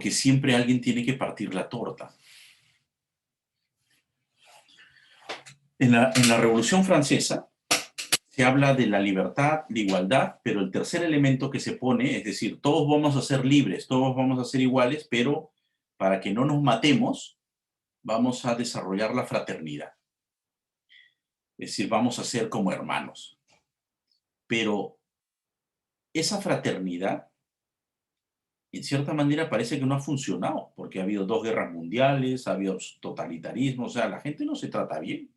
siempre alguien tiene que partir la torta. En la Revolución Francesa se habla de la libertad, la igualdad, pero el tercer elemento que se pone, es decir, todos vamos a ser libres, todos vamos a ser iguales, pero para que no nos matemos, vamos a desarrollar la fraternidad. Es decir, vamos a ser como hermanos. Pero esa fraternidad, en cierta manera, parece que no ha funcionado, porque ha habido 2 guerras mundiales, ha habido totalitarismo, o sea, la gente no se trata bien.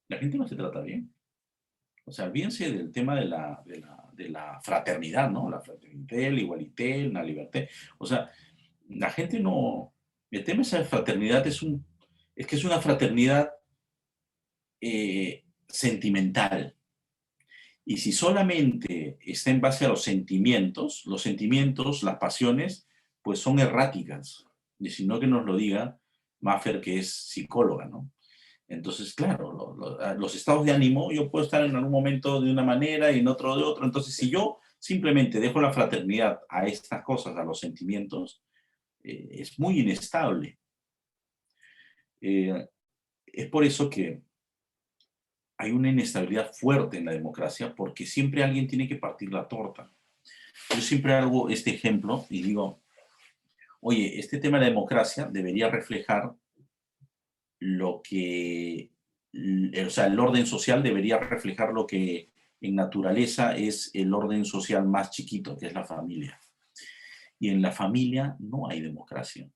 La gente no se trata bien. O sea, olvídense del tema de la fraternidad, ¿no? La fraternité, la igualité, la liberté. O sea, la gente no... El tema de esa fraternidad es que es una fraternidad sentimental. Y si solamente está en base a los sentimientos, las pasiones, pues son erráticas. Y si no, que nos lo diga Maffer, que es psicóloga, ¿no? Entonces, claro, los estados de ánimo, yo puedo estar en algún momento de una manera y en otro de otro. Entonces, si yo simplemente dejo la fraternidad a estas cosas, a los sentimientos, es muy inestable. Es por eso que hay una inestabilidad fuerte en la democracia, porque siempre alguien tiene que partir la torta. Yo siempre hago este ejemplo y digo, oye, este tema de la democracia debería reflejar lo que, o sea, el orden social debería reflejar lo que en naturaleza es el orden social más chiquito, que es la familia. Y en la familia no hay democracia.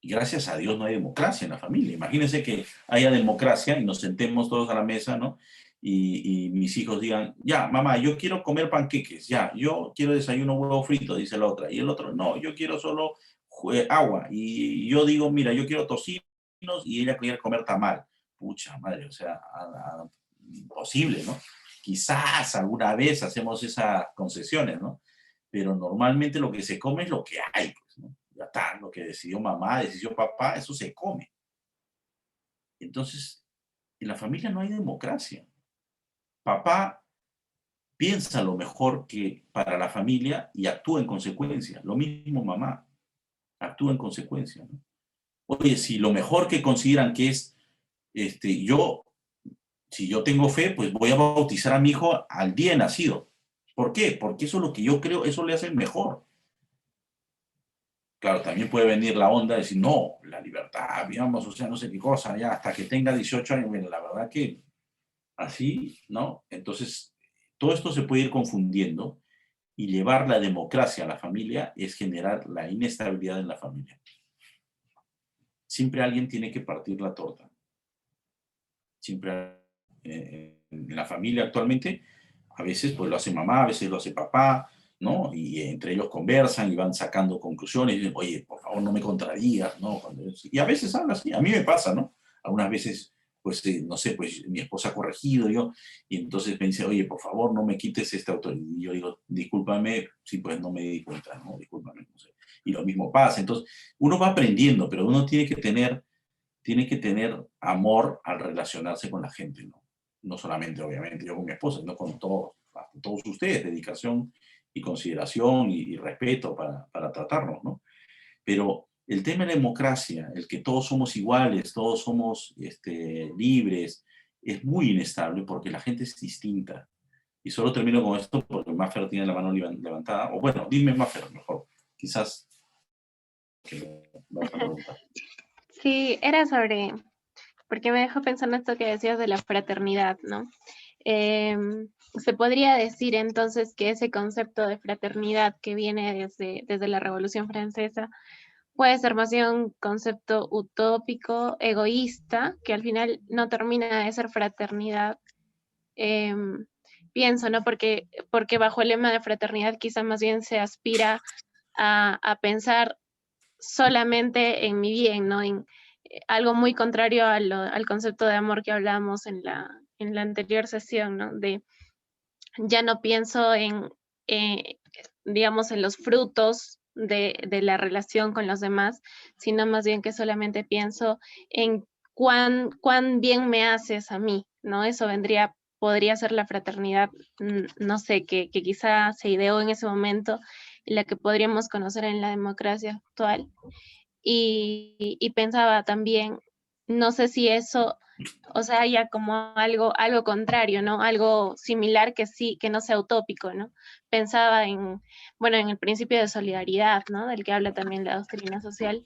Y gracias a Dios no hay democracia en la familia. Imagínense que haya democracia y nos sentemos todos a la mesa, ¿no? Y mis hijos digan, ya, mamá, yo quiero comer panqueques, ya, yo quiero desayuno huevo frito, dice la otra. Y el otro, no, yo quiero solo agua. Y yo digo, mira, yo quiero tocinos y ella quiere comer tamal. Pucha madre, o sea, imposible, ¿no? Quizás alguna vez hacemos esas concesiones, ¿no? Pero normalmente lo que se come es lo que hay, pues, ¿no? Ya está, lo que decidió mamá, decidió papá, eso se come. Entonces, en la familia no hay democracia. Papá piensa lo mejor que para la familia y actúa en consecuencia. Lo mismo mamá, actúa en consecuencia, ¿no? Oye, si lo mejor que consideran que es, si yo tengo fe, pues voy a bautizar a mi hijo al día de nacido. ¿Por qué? Porque eso es lo que yo creo, eso le hace el mejor. Claro, también puede venir la onda de decir, no, la libertad, digamos, o sea, no sé qué cosa, ya hasta que tenga 18 años, bueno, la verdad que así, ¿no? Entonces, todo esto se puede ir confundiendo y llevar la democracia a la familia es generar la inestabilidad en la familia. Siempre alguien tiene que partir la torta. Siempre en la familia actualmente, a veces pues lo hace mamá, a veces lo hace papá, ¿no? Y entre ellos conversan y van sacando conclusiones y dicen, oye, por favor, no me contradigas, ¿no? Y a veces habla así, a mí me pasa, ¿no? Algunas veces, pues, no sé, pues mi esposa ha corregido yo, y entonces me dice, oye, por favor, no me quites esta autoridad. Y yo digo, discúlpame, sí, pues no me di cuenta, ¿no? Discúlpame, no sé. Y lo mismo pasa. Entonces, uno va aprendiendo, pero uno tiene que tener amor al relacionarse con la gente, ¿no? No solamente, obviamente, yo con mi esposa, sino con todos ustedes, dedicación y consideración y respeto para tratarnos, ¿no? Pero el tema de la democracia, el que todos somos iguales, todos somos libres, es muy inestable porque la gente es distinta. Y solo termino con esto porque Maffer tiene la mano levantada. O bueno, dime Maffer, mejor. Quizás que me vas a preguntar. Sí, era sobre, porque me dejó pensando esto que decías de la fraternidad, ¿no? Se podría decir entonces que ese concepto de fraternidad que viene desde la Revolución Francesa puede ser más bien un concepto utópico, egoísta, que al final no termina de ser fraternidad. Pienso, ¿no? Porque bajo el lema de fraternidad quizá más bien se aspira a pensar solamente en mi bien, ¿no? En algo muy contrario al concepto de amor que hablábamos en la anterior sesión, ¿no? De ya no pienso eh, digamos, en los frutos de la relación con los demás, sino más bien que solamente pienso en cuán bien me haces a mí, ¿no? Eso podría ser la fraternidad, no sé, que quizá se ideó en ese momento y la que podríamos conocer en la democracia actual. Y pensaba también, no sé si eso, o sea, haya como algo contrario, ¿no? Algo similar que sí, que no sea utópico, ¿no? Pensaba bueno, en el principio de solidaridad, ¿no? Del que habla también la doctrina social,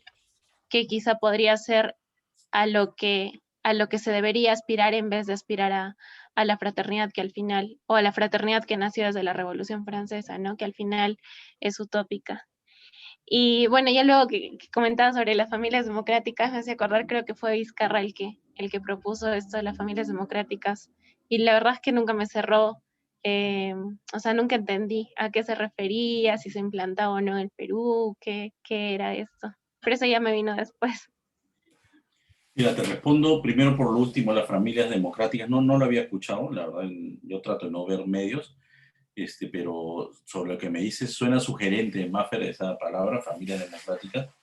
que quizá podría ser a lo que se debería aspirar en vez de aspirar a la fraternidad que al final, o a la fraternidad que nació desde la Revolución Francesa, ¿no? Que al final es utópica. Y bueno, ya luego que comentaba sobre las familias democráticas, me hace acordar, creo que fue Vizcarra el que propuso esto de las familias democráticas. Y la verdad es que nunca me cerró, o sea, nunca entendí a qué se refería, si se implantaba o no en el Perú, qué era esto. Pero eso ya me vino después. Mira, te respondo primero por lo último, las familias democráticas. No lo había escuchado, la verdad, yo trato de no ver medios, pero sobre lo que me dices suena sugerente, Maffer, esa palabra, familia democrática,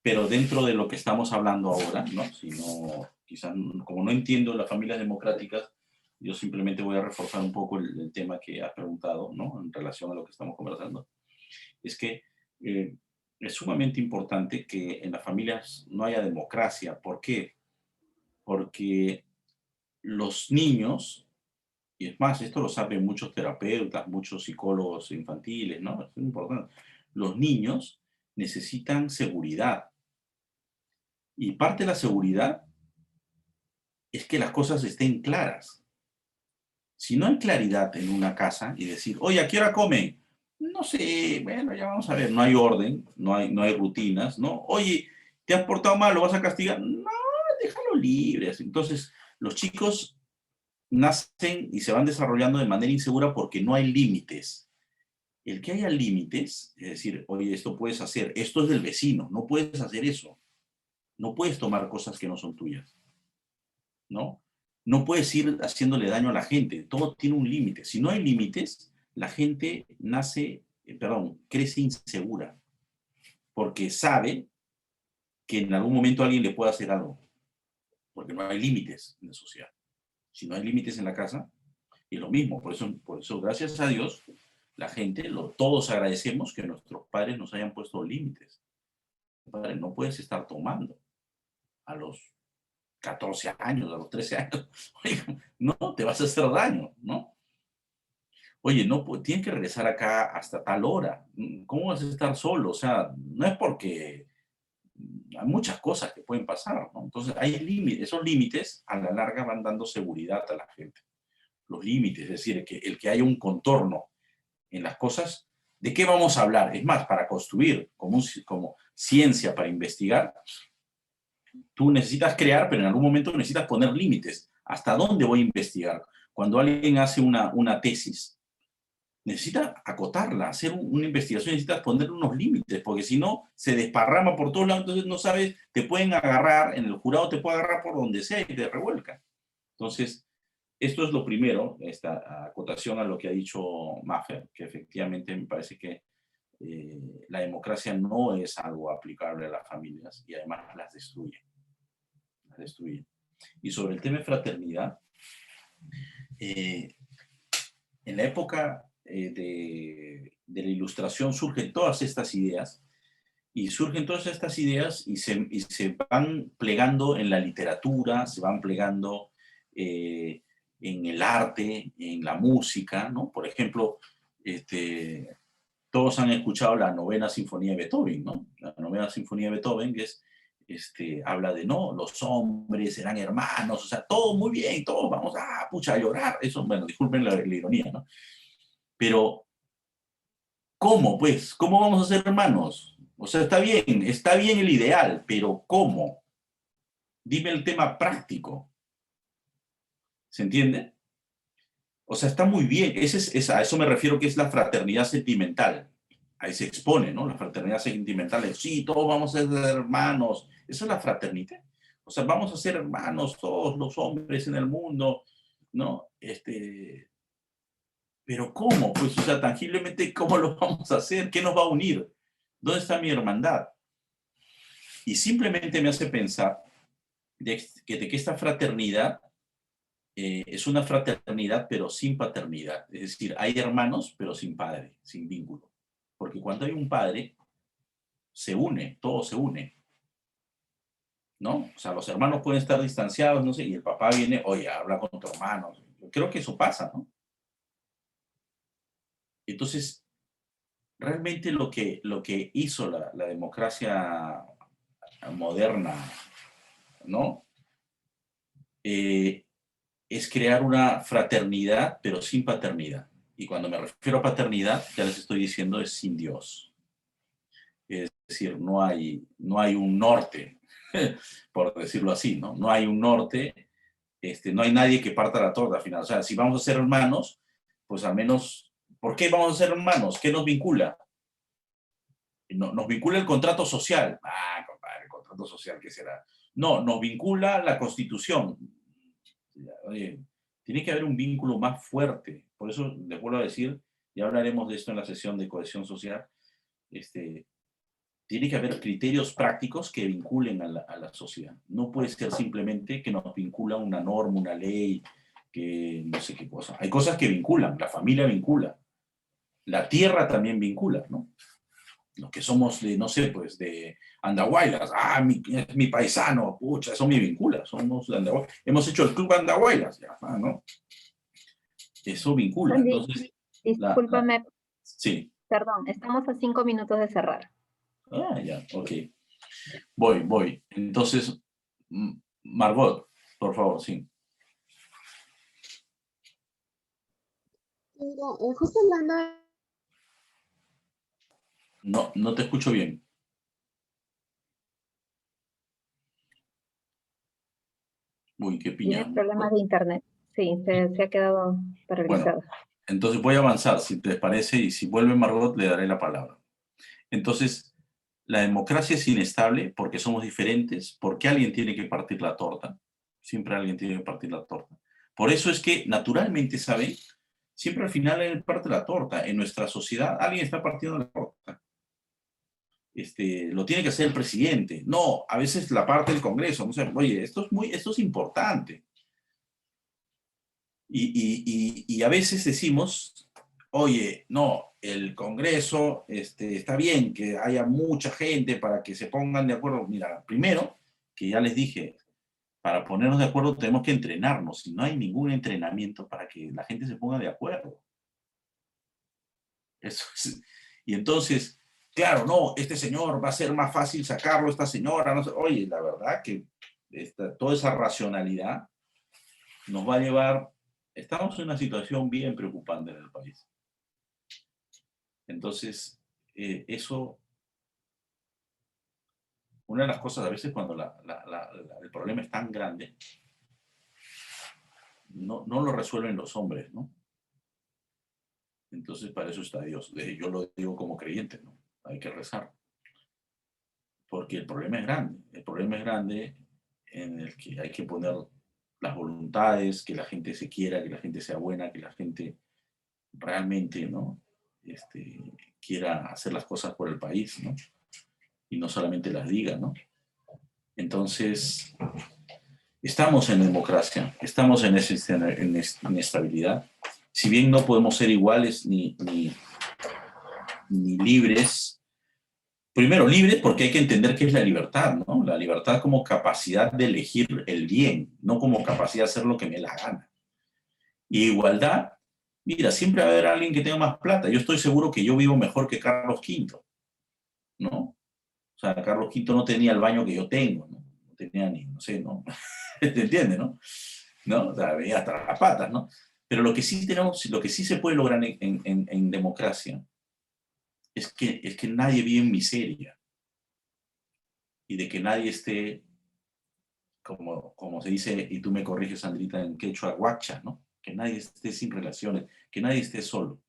pero dentro de lo que estamos hablando ahora, ¿no? Si no, quizás, como no entiendo las familias democráticas, yo simplemente voy a reforzar un poco el tema que has preguntado, ¿no? En relación a lo que estamos conversando. Es que es sumamente importante que en las familias no haya democracia. ¿Por qué? Porque los niños, y es más, esto lo saben muchos terapeutas, muchos psicólogos infantiles, ¿no? Es muy importante. Los niños necesitan seguridad. Y parte de la seguridad es que las cosas estén claras. Si no hay claridad en una casa y decir, oye, ¿a qué hora comen? No sé, bueno, ya vamos a ver, no hay orden, no hay rutinas, ¿no? Oye, ¿te has portado mal? ¿Lo vas a castigar? No, déjalo libre. Entonces, los chicos nacen y se van desarrollando de manera insegura porque no hay límites. El que haya límites, es decir, oye, esto puedes hacer, esto es del vecino, no puedes hacer eso. No puedes tomar cosas que no son tuyas, ¿no? No puedes ir haciéndole daño a la gente, todo tiene un límite. Si no hay límites, la gente crece insegura, porque sabe que en algún momento alguien le puede hacer algo, porque no hay límites en la sociedad. Si no hay límites en la casa, y lo mismo, por eso gracias a Dios, la gente, todos agradecemos que nuestros padres nos hayan puesto límites. Padre, no puedes estar tomando a los 14 años, a los 13 años. Oye, no, te vas a hacer daño, ¿no? Oye, no, tienes que regresar acá hasta tal hora. ¿Cómo vas a estar solo? O sea, no es porque hay muchas cosas que pueden pasar, ¿no? Entonces, hay límites. Esos límites, a la larga, van dando seguridad a la gente. Los límites, es decir, el que haya un contorno en las cosas, ¿de qué vamos a hablar? Es más, para construir como ciencia, para investigar, tú necesitas crear, pero en algún momento necesitas poner límites. ¿Hasta dónde voy a investigar? Cuando alguien hace una tesis, necesita acotarla, hacer una investigación, necesitas poner unos límites, porque si no, se desparrama por todos lados, entonces no sabes, te pueden agarrar, en el jurado te puede agarrar por donde sea y te revuelca. Entonces, esto es lo primero, esta acotación a lo que ha dicho Maffer, que efectivamente me parece que la democracia no es algo aplicable a las familias y además las destruye. Las destruye. Y sobre el tema de fraternidad, en la época de la Ilustración surgen todas estas ideas y se van plegando en la literatura, se van plegando en el arte, en la música, ¿no? Por ejemplo, todos han escuchado la Novena Sinfonía de Beethoven, ¿no? La Novena Sinfonía de Beethoven, que es habla de, no, los hombres eran hermanos, o sea, todo muy bien, todos vamos pucha, a llorar. Eso, bueno, disculpen la ironía, ¿no? Pero, ¿cómo, pues? ¿Cómo vamos a ser hermanos? O sea, está bien el ideal, pero ¿cómo? Dime el tema práctico. ¿Se entiende? O sea, está muy bien. A eso me refiero, que es la fraternidad sentimental. Ahí se expone, ¿no? La fraternidad sentimental es, sí, todos vamos a ser hermanos. Eso es la fraternidad. O sea, vamos a ser hermanos todos los hombres en el mundo, ¿no? Pero ¿cómo? Pues, o sea, tangiblemente, ¿cómo lo vamos a hacer? ¿Qué nos va a unir? ¿Dónde está mi hermandad? Y simplemente me hace pensar de que esta fraternidad es una fraternidad, pero sin paternidad. Es decir, hay hermanos, pero sin padre, sin vínculo. Porque cuando hay un padre, se une, todo se une, ¿no? O sea, los hermanos pueden estar distanciados, no sé, y el papá viene, oye, habla con tu hermano. Creo que eso pasa, ¿no? Entonces, realmente lo que hizo la democracia moderna, ¿no? Es crear una fraternidad, pero sin paternidad. Y cuando me refiero a paternidad, ya les estoy diciendo, es sin Dios. Es decir, no hay un norte, por decirlo así, ¿no? No hay un norte, no hay nadie que parta la torta al final. O sea, si vamos a ser hermanos, pues al menos, ¿por qué vamos a ser hermanos? ¿Qué nos vincula? Nos vincula el contrato social. Compadre, el contrato social, ¿qué será? No, nos vincula la Constitución. Oye, tiene que haber un vínculo más fuerte. Por eso les vuelvo a decir, ya hablaremos de esto en la sesión de cohesión social, tiene que haber criterios prácticos que vinculen a la sociedad. No puede ser simplemente que nos vincula una norma, una ley, que no sé qué cosa. Hay cosas que vinculan, la familia vincula, la tierra también vincula, ¿no? Los que somos de, no sé, pues de Andahuaylas, es mi paisano, pucha, eso me vincula, somos de Andahuaylas. Hemos hecho el club Andahuaylas, ya, ¿no? Eso vincula. Andy, Entonces, discúlpame, sí. perdón, estamos a 5 minutos de cerrar. Ya, ok. Voy. Entonces, Margot, por favor, sí. Mira, justo hablando. No te escucho bien. Uy, qué piña. Tiene problemas de internet. Sí, se ha quedado paralizado. Bueno, entonces voy a avanzar, si te parece, y si vuelve Margot, le daré la palabra. Entonces, la democracia es inestable porque somos diferentes, porque alguien tiene que partir la torta. Siempre alguien tiene que partir la torta. Por eso es que, naturalmente, ¿saben? Siempre al final alguien parte la torta. En nuestra sociedad, alguien está partiendo la torta. Lo tiene que hacer el presidente. No, a veces la parte del Congreso. No sé, oye, esto es importante. Y a veces decimos, oye, no, el Congreso está bien que haya mucha gente para que se pongan de acuerdo. Mira, primero, que ya les dije, para ponernos de acuerdo tenemos que entrenarnos. Y no hay ningún entrenamiento para que la gente se ponga de acuerdo. Eso es. Y entonces, claro, no, este señor va a ser más fácil sacarlo, esta señora, no sé. Oye, la verdad que toda esa racionalidad nos va a llevar. Estamos en una situación bien preocupante en el país. Entonces, eso, una de las cosas a veces cuando el problema es tan grande, no lo resuelven los hombres, ¿no? Entonces, para eso está Dios. Yo lo digo como creyente, ¿no? Hay que rezar. Porque el problema es grande. El problema es grande en el que hay que poner las voluntades, que la gente se quiera, que la gente sea buena, que la gente realmente, ¿no? Quiera hacer las cosas por el país, ¿no? Y no solamente las diga, ¿no? Entonces, estamos en democracia, estamos en esa inestabilidad. Si bien no podemos ser iguales ni libres, primero libres porque hay que entender qué es la libertad, ¿no? La libertad como capacidad de elegir el bien, no como capacidad de hacer lo que me la gana. Y igualdad, mira, siempre va a haber alguien que tenga más plata. Yo estoy seguro que yo vivo mejor que Carlos V, ¿no? O sea, Carlos V no tenía el baño que yo tengo, ¿no? No tenía ni, no sé, ¿no? ¿Te entiendes, no? ¿No? O sea, veía hasta las patas, ¿no? Pero lo que sí tenemos, lo que sí se puede lograr en democracia es que nadie vive en miseria y de que nadie esté, como se dice, y tú me corriges, Sandrita, en quechua, guacha, ¿no? Que nadie esté sin relaciones, que nadie esté solo,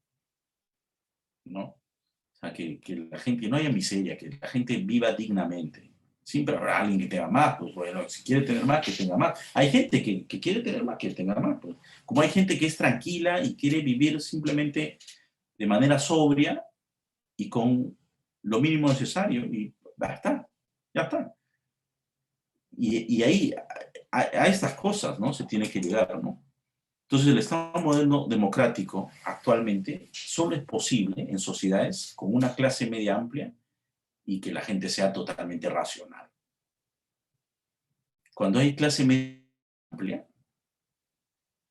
¿no? O sea, que la gente, no haya miseria, que la gente viva dignamente. Siempre habrá alguien que tenga más, pues bueno, si quiere tener más, que tenga más. Hay gente que quiere tener más, que tenga más. Pues. Como hay gente que es tranquila y quiere vivir simplemente de manera sobria y con lo mínimo necesario, y ya está. Y ahí, a estas cosas, ¿no? Se tiene que llegar, ¿no? Entonces, el Estado moderno democrático actualmente solo es posible en sociedades con una clase media amplia y que la gente sea totalmente racional. Cuando hay clase media amplia,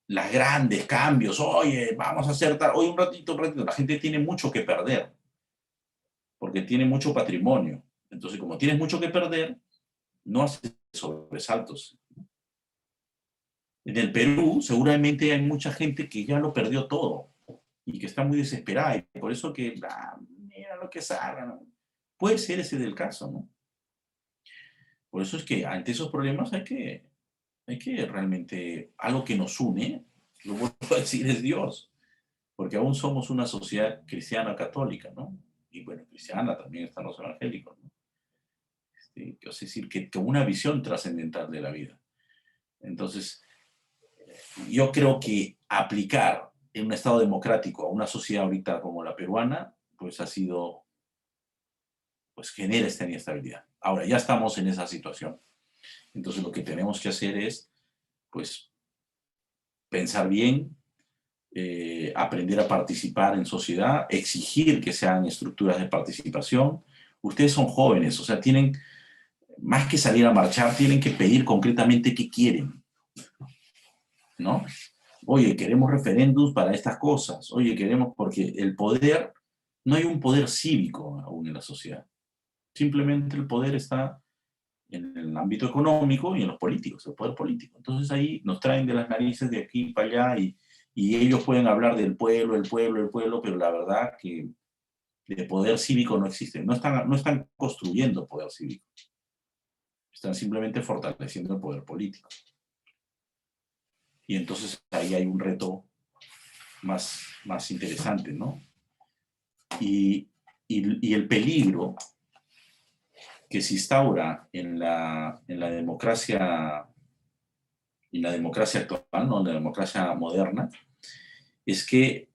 los grandes cambios, oye, vamos a hacer tal, oye, un ratito, la gente tiene mucho que perder, porque tiene mucho patrimonio. Entonces, como tienes mucho que perder, no haces sobresaltos. En el Perú seguramente hay mucha gente que ya lo perdió todo y que está muy desesperada y por eso que, mira lo que salga, ¿no? Puede ser ese del caso, ¿no? Por eso es que ante esos problemas hay que realmente, algo que nos une, lo vuelvo a decir, es Dios, porque aún somos una sociedad cristiana católica, ¿no? Y bueno, cristiana también están los evangélicos, ¿no? Es decir, que una visión trascendental de la vida. Entonces, yo creo que aplicar en un Estado democrático a una sociedad ahorita como la peruana, pues ha sido, pues genera esta inestabilidad. Ahora, ya estamos en esa situación. Entonces, lo que tenemos que hacer es, pues, pensar bien, aprender a participar en sociedad, exigir que sean estructuras de participación. Ustedes son jóvenes, o sea, tienen, más que salir a marchar, tienen que pedir concretamente qué quieren, ¿no? Oye, queremos referéndums para estas cosas. Oye, queremos, porque el poder, no hay un poder cívico aún en la sociedad. Simplemente el poder está en el ámbito económico y en los políticos, el poder político. Entonces ahí nos traen de las narices de aquí para allá y ellos pueden hablar del pueblo, el pueblo, el pueblo, pero la verdad que de poder cívico no existe. No están construyendo poder cívico. Están simplemente fortaleciendo el poder político. Y entonces ahí hay un reto más interesante, ¿no? Y el peligro que se instaura en la democracia actual, ¿no? En la democracia moderna, es que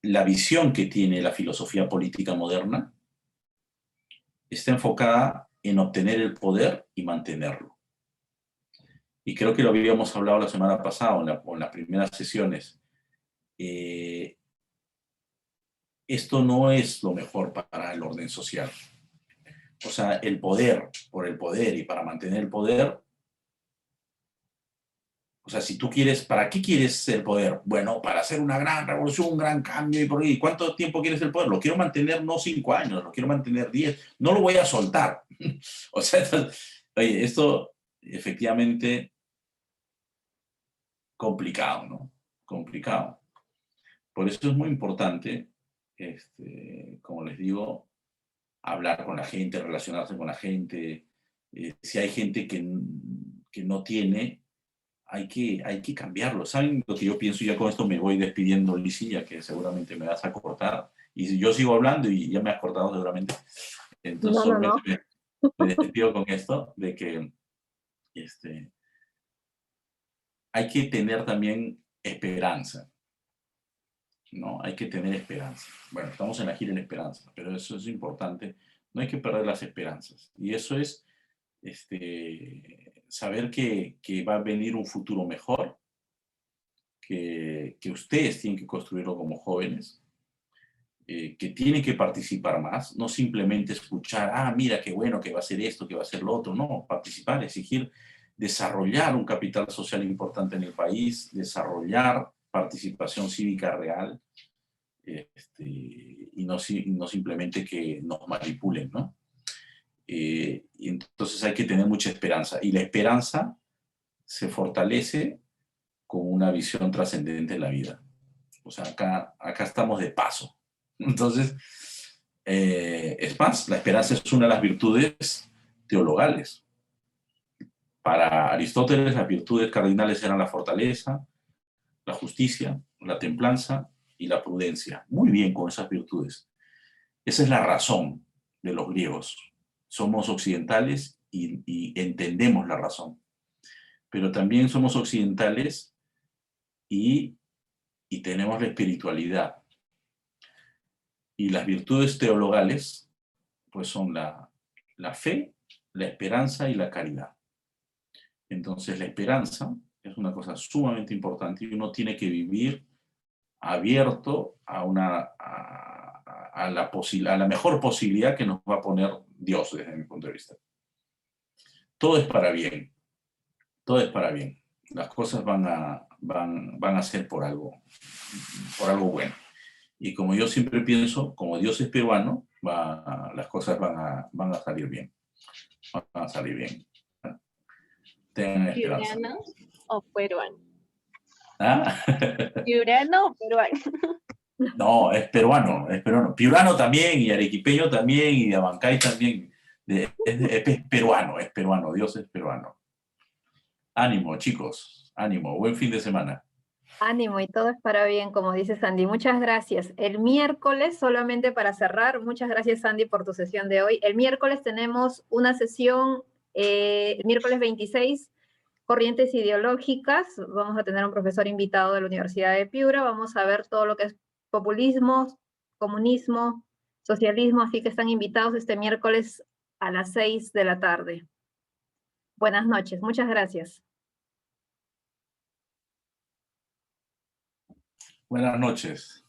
la visión que tiene la filosofía política moderna está enfocada en obtener el poder y mantenerlo. Y creo que lo habíamos hablado la semana pasada, en las primeras sesiones. Esto no es lo mejor para el orden social. O sea, el poder por el poder y para mantener el poder. O sea, si tú quieres, ¿para qué quieres el poder? Bueno, para hacer una gran revolución, un gran cambio. ¿Y cuánto tiempo quieres el poder? Lo quiero mantener no 5 años, lo quiero mantener 10. No lo voy a soltar. O sea, oye, esto efectivamente complicado, ¿no? Complicado. Por eso es muy importante, como les digo, hablar con la gente, relacionarse con la gente. Si hay gente que no tiene, hay que cambiarlo. ¿Saben lo que yo pienso? Y ya con esto me voy despidiendo, Lizzy, ya que seguramente me vas a cortar. Y yo sigo hablando y ya me has cortado seguramente. Entonces No. solamente me despido con esto, de que hay que tener también esperanza, ¿no? Hay que tener esperanza. Bueno, estamos en la gira en esperanza, pero eso es importante. No hay que perder las esperanzas. Y eso es saber que va a venir un futuro mejor, que ustedes tienen que construirlo como jóvenes, que tienen que participar más, no simplemente escuchar, mira qué bueno que va a ser esto, que va a ser lo otro, no, participar, exigir, desarrollar un capital social importante en el país, desarrollar participación cívica real, y no simplemente que nos manipulen, ¿no? Y entonces hay que tener mucha esperanza. Y la esperanza se fortalece con una visión trascendente de la vida. O sea, acá estamos de paso. Entonces, es más, la esperanza es una de las virtudes teologales. Para Aristóteles, las virtudes cardinales eran la fortaleza, la justicia, la templanza y la prudencia. Muy bien con esas virtudes. Esa es la razón de los griegos. Somos occidentales y entendemos la razón. Pero también somos occidentales y tenemos la espiritualidad. Y las virtudes teologales, pues son la fe, la esperanza y la caridad. Entonces la esperanza es una cosa sumamente importante y uno tiene que vivir abierto a la mejor posibilidad que nos va a poner Dios desde mi punto de vista. Todo es para bien. Todo es para bien. Las cosas van a ser por algo bueno. Y como yo siempre pienso, como Dios es peruano, las cosas van a salir bien. Van a salir bien. Tengan esperanza. ¿Piurano o peruano? ¿Ah? ¿Piurano o peruano? No, es peruano, es peruano. Piurano también, y arequipeño también, y Abancay también. Es peruano, Dios es peruano. Ánimo, chicos, ánimo, buen fin de semana. Ánimo, y todo es para bien, como dice Sandy. Muchas gracias. El miércoles, solamente para cerrar, muchas gracias, Sandy, por tu sesión de hoy. El miércoles tenemos una sesión, el miércoles 26, corrientes ideológicas. Vamos a tener un profesor invitado de la Universidad de Piura. Vamos a ver todo lo que es populismo, comunismo, socialismo, así que están invitados este miércoles a las 6 de la tarde. Buenas noches, muchas gracias. Buenas noches.